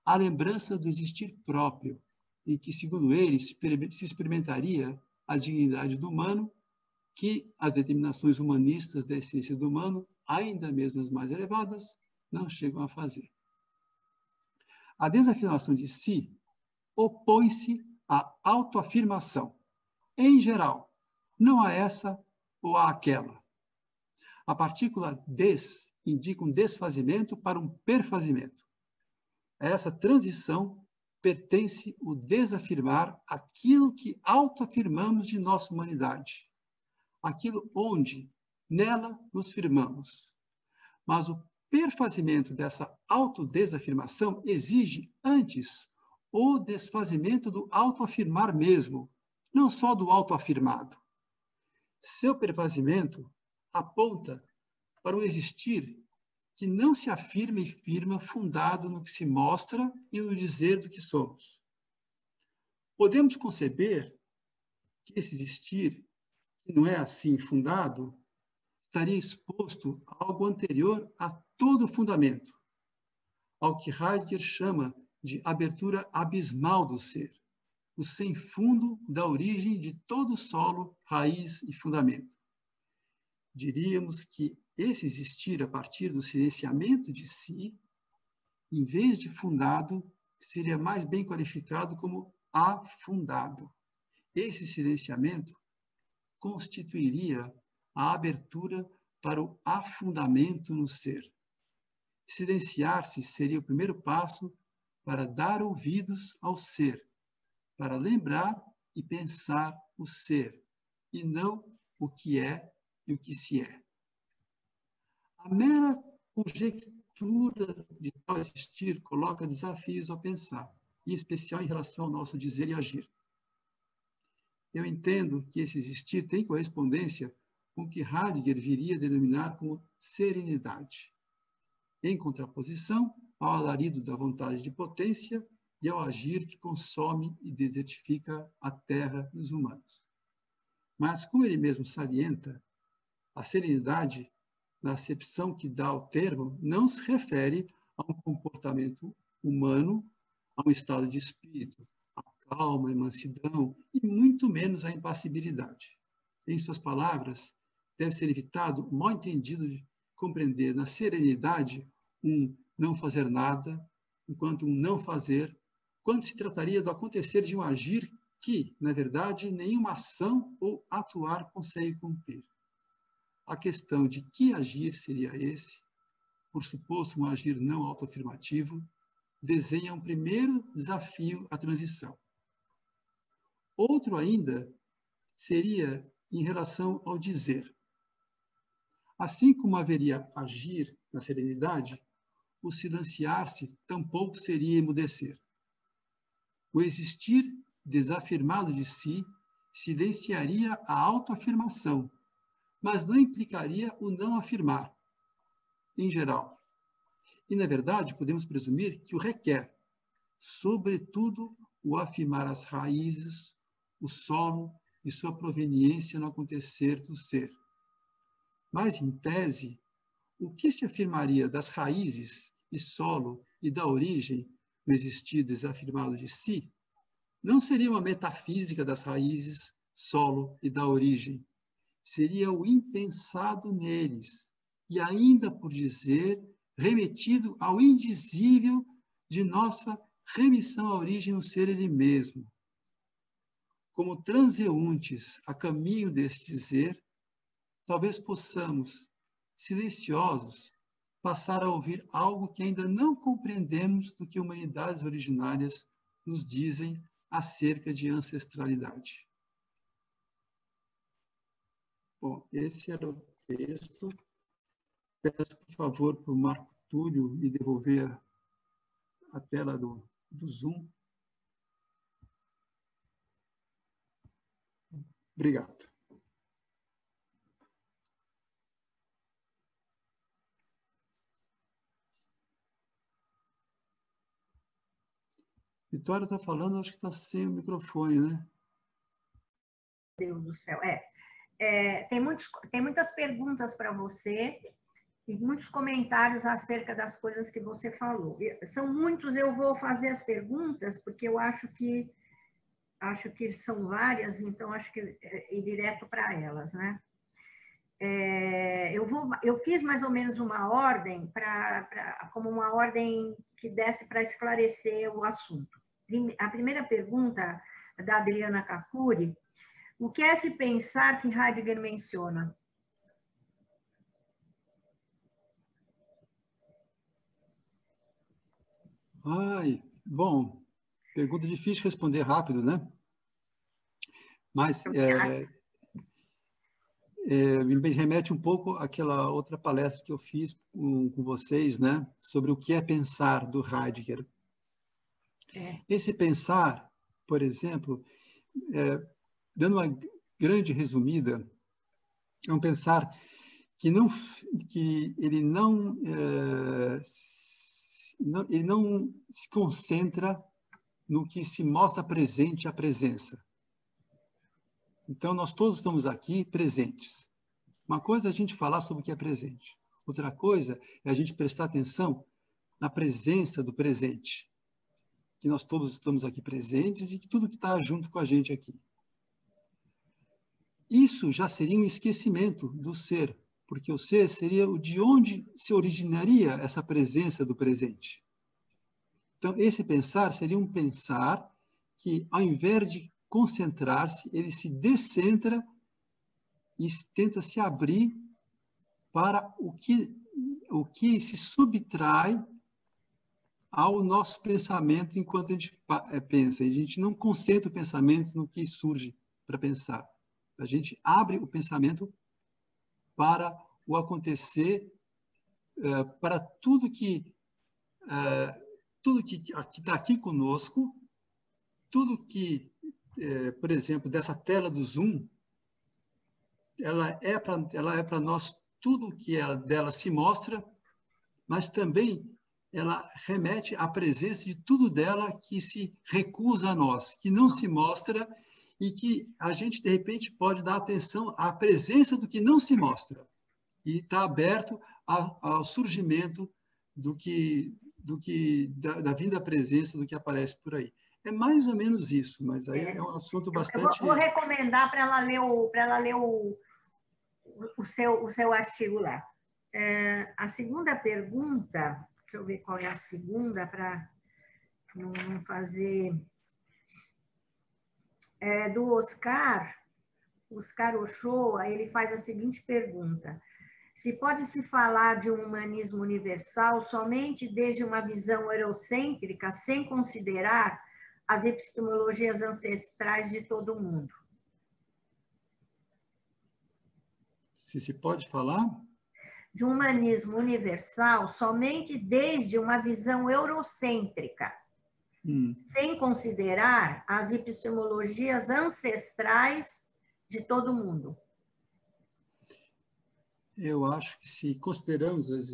à lembrança do existir próprio, e que, segundo ele, se experimentaria a dignidade do humano, que as determinações humanistas da essência do humano, ainda mesmo as mais elevadas, não chegam a fazer. A desafirmação de si opõe-se à autoafirmação, em geral, não a essa ou a aquela. A partícula des indica um desfazimento para um perfazimento. A essa transição pertence o desafirmar aquilo que autoafirmamos de nossa humanidade, aquilo onde, nela, nos firmamos. Mas o perfazimento dessa autodesafirmação exige, antes, o desfazimento do autoafirmar mesmo, não só do autoafirmado. Seu perfazimento aponta para um existir que não se afirma e firma fundado no que se mostra e no dizer do que somos. Podemos conceber que esse existir, que não é assim fundado, estaria exposto a algo anterior a todo fundamento, ao que Heidegger chama de abertura abismal do ser, o sem fundo da origem de todo solo, raiz e fundamento. Diríamos que esse existir a partir do silenciamento de si, em vez de fundado, seria mais bem qualificado como afundado. Esse silenciamento constituiria a abertura para o afundamento no ser. Silenciar-se seria o primeiro passo para dar ouvidos ao ser, para lembrar e pensar o ser, e não o que é e o que se é. A mera conjectura de tal existir coloca desafios ao pensar, em especial em relação ao nosso dizer e agir. Eu entendo que esse existir tem correspondência com o que Heidegger viria a denominar como serenidade, em contraposição ao alarido da vontade de potência e ao agir que consome e desertifica a terra e os humanos. Mas, como ele mesmo salienta, a serenidade, na acepção que dá ao termo, não se refere a um comportamento humano, a um estado de espírito, a calma, a mansidão e muito menos a impassibilidade. Em suas palavras, deve ser evitado o mal entendido de compreender na serenidade um não fazer nada, enquanto um não fazer, quando se trataria do acontecer de um agir que, na verdade, nenhuma ação ou atuar consegue cumprir. A questão de que agir seria esse, por suposto um agir não autoafirmativo, desenha um primeiro desafio à transição. Outro ainda seria em relação ao dizer. Assim como haveria agir na serenidade, o silenciar-se tampouco seria emudecer. O existir desafirmado de si silenciaria a autoafirmação, mas não implicaria o não afirmar, em geral. E, na verdade, podemos presumir que o requer, sobretudo, o afirmar as raízes, o solo e sua proveniência no acontecer do ser. Mas, em tese, o que se afirmaria das raízes e solo e da origem no existir desafirmado de si, não seria uma metafísica das raízes, solo e da origem. Seria o impensado neles, e ainda por dizer, remetido ao indizível de nossa remissão à origem no ser ele mesmo. Como transeuntes a caminho deste dizer, talvez possamos, silenciosos, passar a ouvir algo que ainda não compreendemos do que humanidades originárias nos dizem acerca de ancestralidade. Bom, esse era o texto. Peço, por favor, para o Marco Túlio me devolver a tela do Zoom. Obrigado. Vitória está falando, acho que está sem o microfone, né? Meu Deus do céu. Tem muitas perguntas para você e muitos comentários acerca das coisas que você falou. São muitos, eu vou fazer as perguntas, porque eu acho que são várias, então acho que ir direto para elas, né? Eu fiz mais ou menos uma ordem, como uma ordem que desse para esclarecer o assunto. A primeira pergunta, da Adriana Kakuri: o que é se pensar que Heidegger menciona? Ai, bom, pergunta difícil de responder rápido, né? Mas me remete um pouco àquela outra palestra que eu fiz com vocês, né? Sobre o que é pensar, do Heidegger. Esse pensar, por exemplo, dando uma grande resumida, é um pensar que ele não se concentra no que se mostra presente à presença. Então, nós todos estamos aqui presentes. Uma coisa é a gente falar sobre o que é presente. Outra coisa é a gente prestar atenção na presença do presente. Que nós todos estamos aqui presentes e que tudo que está junto com a gente aqui. Isso já seria um esquecimento do ser, porque o ser seria o de onde se originaria essa presença do presente. Então, esse pensar seria um pensar que, ao invés de concentrar-se, ele se descentra e tenta se abrir para o que se subtrai ao nosso pensamento enquanto a gente pensa. A gente não concentra o pensamento no que surge para pensar. A gente abre o pensamento para o acontecer, para tudo que está aqui conosco, tudo que, por exemplo, dessa tela do Zoom, ela é para nós tudo que dela se mostra, mas também ela remete à presença de tudo dela que se recusa a nós, que não se mostra e que a gente, de repente, pode dar atenção à presença do que não se mostra e está aberto ao surgimento da vinda à presença do que aparece por aí. É mais ou menos isso, mas aí é um assunto bastante... Eu vou recomendar para ela ler o seu artigo lá. A segunda pergunta, deixa eu ver qual é a segunda, para não fazer... do Oscar Ochoa, ele faz a seguinte pergunta: se pode-se falar de um humanismo universal somente desde uma visão eurocêntrica, sem considerar as epistemologias ancestrais de todo o mundo? Se pode falar? De um humanismo universal somente desde uma visão eurocêntrica, sem considerar as epistemologias ancestrais de todo mundo. Eu acho que se consideramos as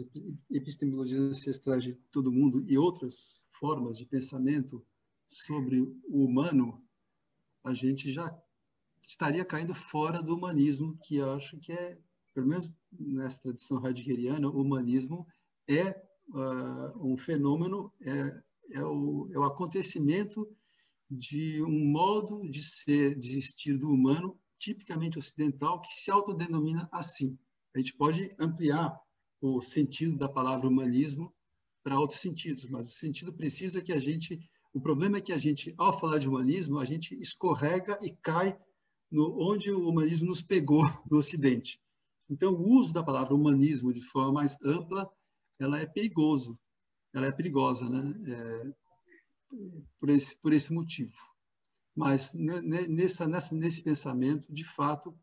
epistemologias ancestrais de todo mundo e outras formas de pensamento sobre o humano, a gente já estaria caindo fora do humanismo, que eu acho que é, pelo menos nessa tradição heideggeriana, o humanismo é um fenômeno, é o acontecimento de um modo de ser, de existir do humano, tipicamente ocidental, que se autodenomina assim. A gente pode ampliar o sentido da palavra humanismo para outros sentidos, mas o sentido preciso é que o problema é que a gente, ao falar de humanismo, a gente escorrega e cai onde o humanismo nos pegou no Ocidente. Então, o uso da palavra humanismo de forma mais ampla, ela é perigosa, né? Por esse motivo. Mas nesse pensamento, de fato,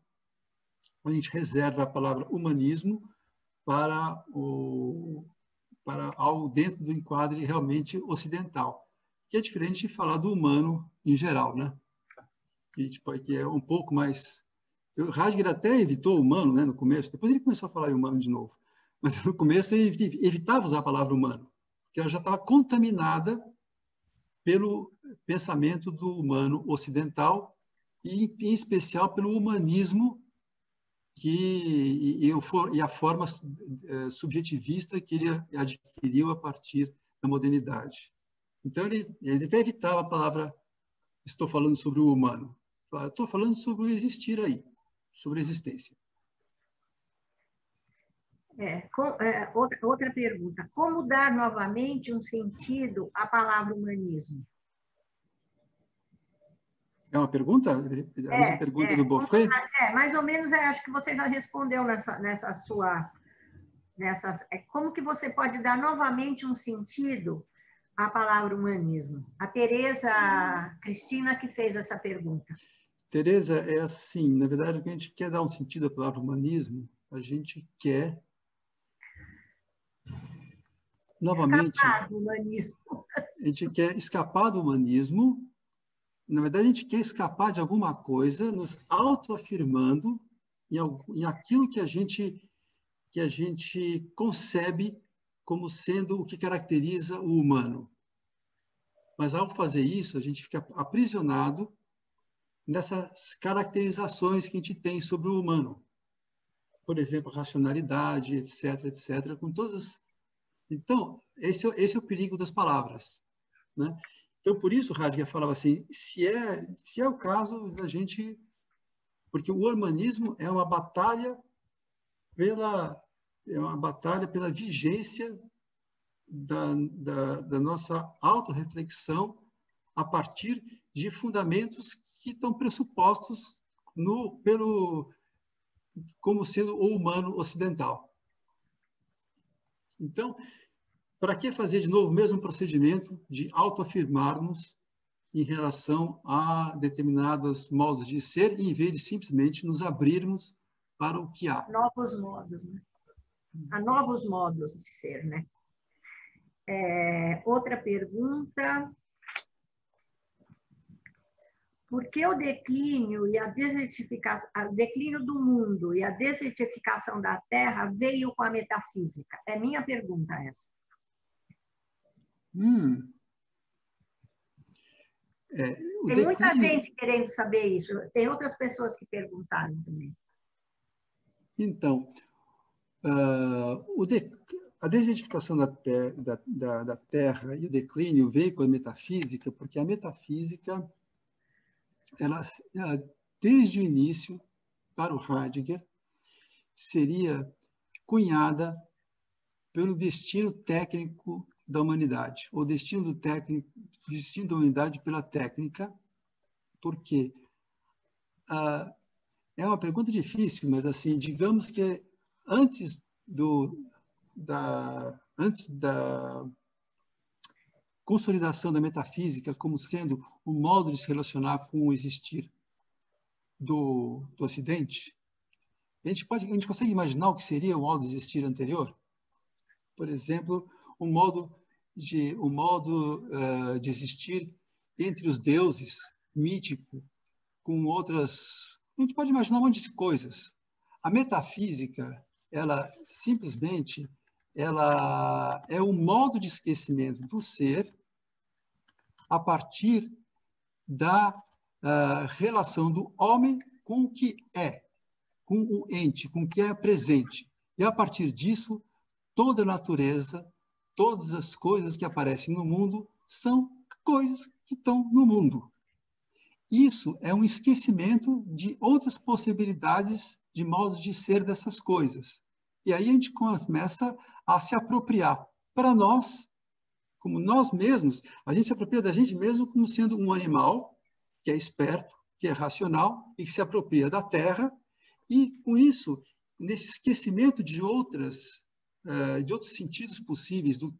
a gente reserva a palavra humanismo para algo dentro do enquadre realmente ocidental, que é diferente de falar do humano em geral, né? Que é um pouco mais... Heidegger até evitou o humano, né, no começo, depois ele começou a falar em humano de novo, mas no começo ele evitava usar a palavra humano, porque ela já estava contaminada pelo pensamento do humano ocidental e, em especial, pelo humanismo e a forma subjetivista que ele adquiriu a partir da modernidade. Então, ele até evitava a palavra estou falando sobre o humano. Estou falando sobre o existir aí, sobre a existência. Outra pergunta. Como dar novamente um sentido à palavra humanismo? É uma pergunta? A mesma pergunta do Boffet? Mais ou menos, acho que você já respondeu nessa sua... como que você pode dar novamente um sentido à palavra humanismo? A Tereza Cristina que fez essa pergunta. Tereza, é assim, na verdade, quando a gente quer dar um sentido à palavra humanismo, a gente quer novamente... Escapar do humanismo. A gente quer escapar do humanismo. Na verdade, a gente quer escapar de alguma coisa, nos autoafirmando em aquilo que a gente concebe como sendo o que caracteriza o humano. Mas, ao fazer isso, a gente fica aprisionado nessas caracterizações que a gente tem sobre o humano. Por exemplo, racionalidade, etc., etc., com todas... Então, esse é o perigo das palavras, né? Então, por isso, Heidegger falava assim, se é o caso da gente... Porque o humanismo é uma batalha pela vigência da nossa autorreflexão a partir de fundamentos que estão pressupostos como sendo o humano ocidental. Então, para que fazer de novo o mesmo procedimento de autoafirmarmos em relação a determinados modos de ser, em vez de simplesmente nos abrirmos para o que há? Novos modos, né? Há novos modos de ser, né? Outra pergunta. Por que o declínio e a desertificação, o declínio do mundo e a desertificação da Terra veio com a metafísica? É minha pergunta essa. Tem muita gente querendo saber isso. Tem outras pessoas que perguntaram também. Então, a desertificação da Terra e o declínio veio com a metafísica, porque a metafísica, ela desde o início, para o Heidegger, seria cunhada pelo destino técnico da humanidade, ou destino da humanidade pela técnica, porque é uma pergunta difícil, mas assim, digamos que antes da consolidação da metafísica como sendo um modo de se relacionar com o existir do Ocidente, a gente consegue imaginar o que seria o modo de existir anterior? Por exemplo, um modo de existir entre os deuses, mítico, com outras... A gente pode imaginar um monte de coisas. A metafísica, ela simplesmente é um modo de esquecimento do ser a partir da relação do homem com o que é, com o ente, com o que é presente. E, a partir disso, toda a natureza, todas as coisas que aparecem no mundo são coisas que estão no mundo. Isso é um esquecimento de outras possibilidades de modos de ser dessas coisas. E aí a gente começa a se apropriar. Para nós, como nós mesmos, a gente se apropria da gente mesmo como sendo um animal que é esperto, que é racional e que se apropria da terra. E, com isso, nesse esquecimento de outros sentidos possíveis do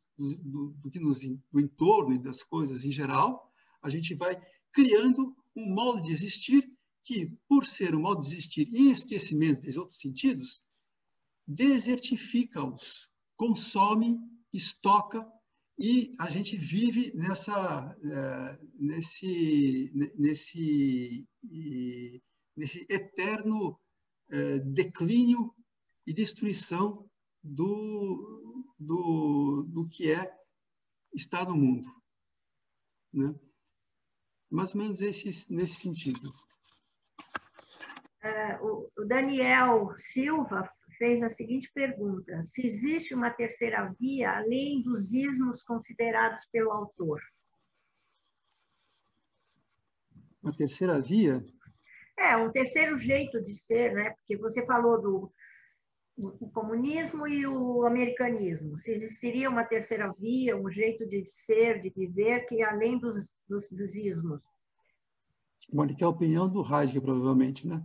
entorno e das coisas em geral, a gente vai criando um modo de existir que, por ser um modo de existir em esquecimento dos outros sentidos, desertifica-os, consome, estoca, e a gente vive nesse eterno declínio e destruição do que está no mundo. né? Mais ou menos nesse sentido. O Daniel Silva fez a seguinte pergunta: se existe uma terceira via além dos ismos considerados pelo autor? Uma terceira via? Um terceiro jeito de ser, né? Porque você falou do comunismo e o americanismo. Se existiria uma terceira via, um jeito de ser, de viver, que além dos ismos? Bom, ele quer a opinião do Heidegger, provavelmente, né?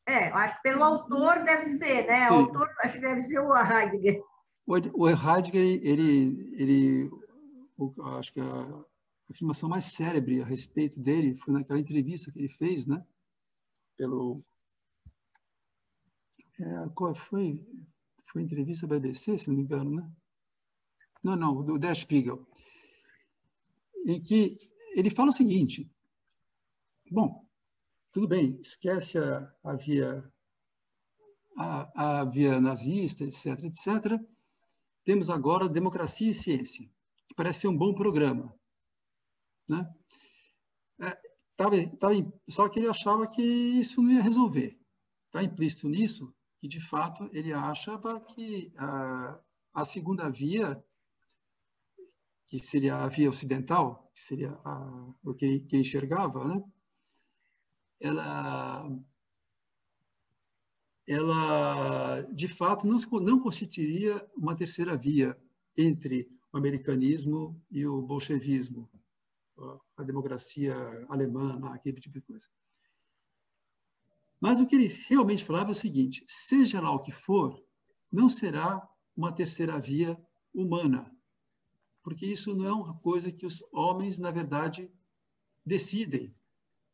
Eu acho que pelo autor deve ser, né? O autor, acho que deve ser o Heidegger. O Heidegger, acho que a afirmação mais célebre a respeito dele foi naquela entrevista que ele fez, né? Qual foi? Foi entrevista da BBC, se não me engano, né? Não, do Der Spiegel, em que ele fala o seguinte: bom, tudo bem, esquece a via nazista, etc., etc. Temos agora Democracia e Ciência, que parece ser um bom programa, né? Só que ele achava que isso não ia resolver. Está implícito nisso que, de fato, ele achava que a segunda via, que seria a via ocidental, que seria o que enxergava, né? Ela, de fato, não constituiria uma terceira via entre o americanismo e o bolchevismo, a democracia alemã, aquele tipo de coisa. Mas o que ele realmente falava é o seguinte: seja lá o que for, não será uma terceira via humana, porque isso não é uma coisa que os homens, na verdade, decidem.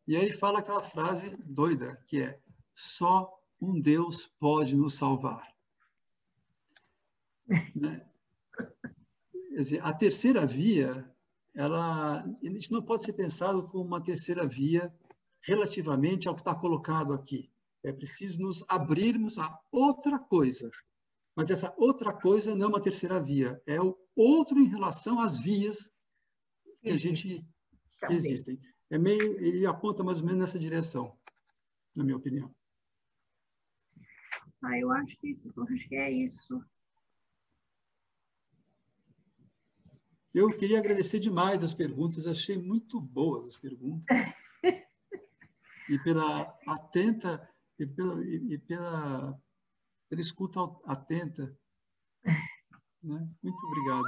E aí ele fala aquela frase doida, que é: só um Deus pode nos salvar. Né? Quer dizer, a terceira via, isso não pode ser pensado como uma terceira via relativamente ao que está colocado aqui. É preciso nos abrirmos a outra coisa. Mas essa outra coisa não é uma terceira via, é o outro em relação às vias que existem. Ele aponta mais ou menos nessa direção, na minha opinião. Eu acho que é isso. Eu queria agradecer demais as perguntas, achei muito boas as perguntas. E pela atenta e pela escuta atenta. Né? Muito obrigado.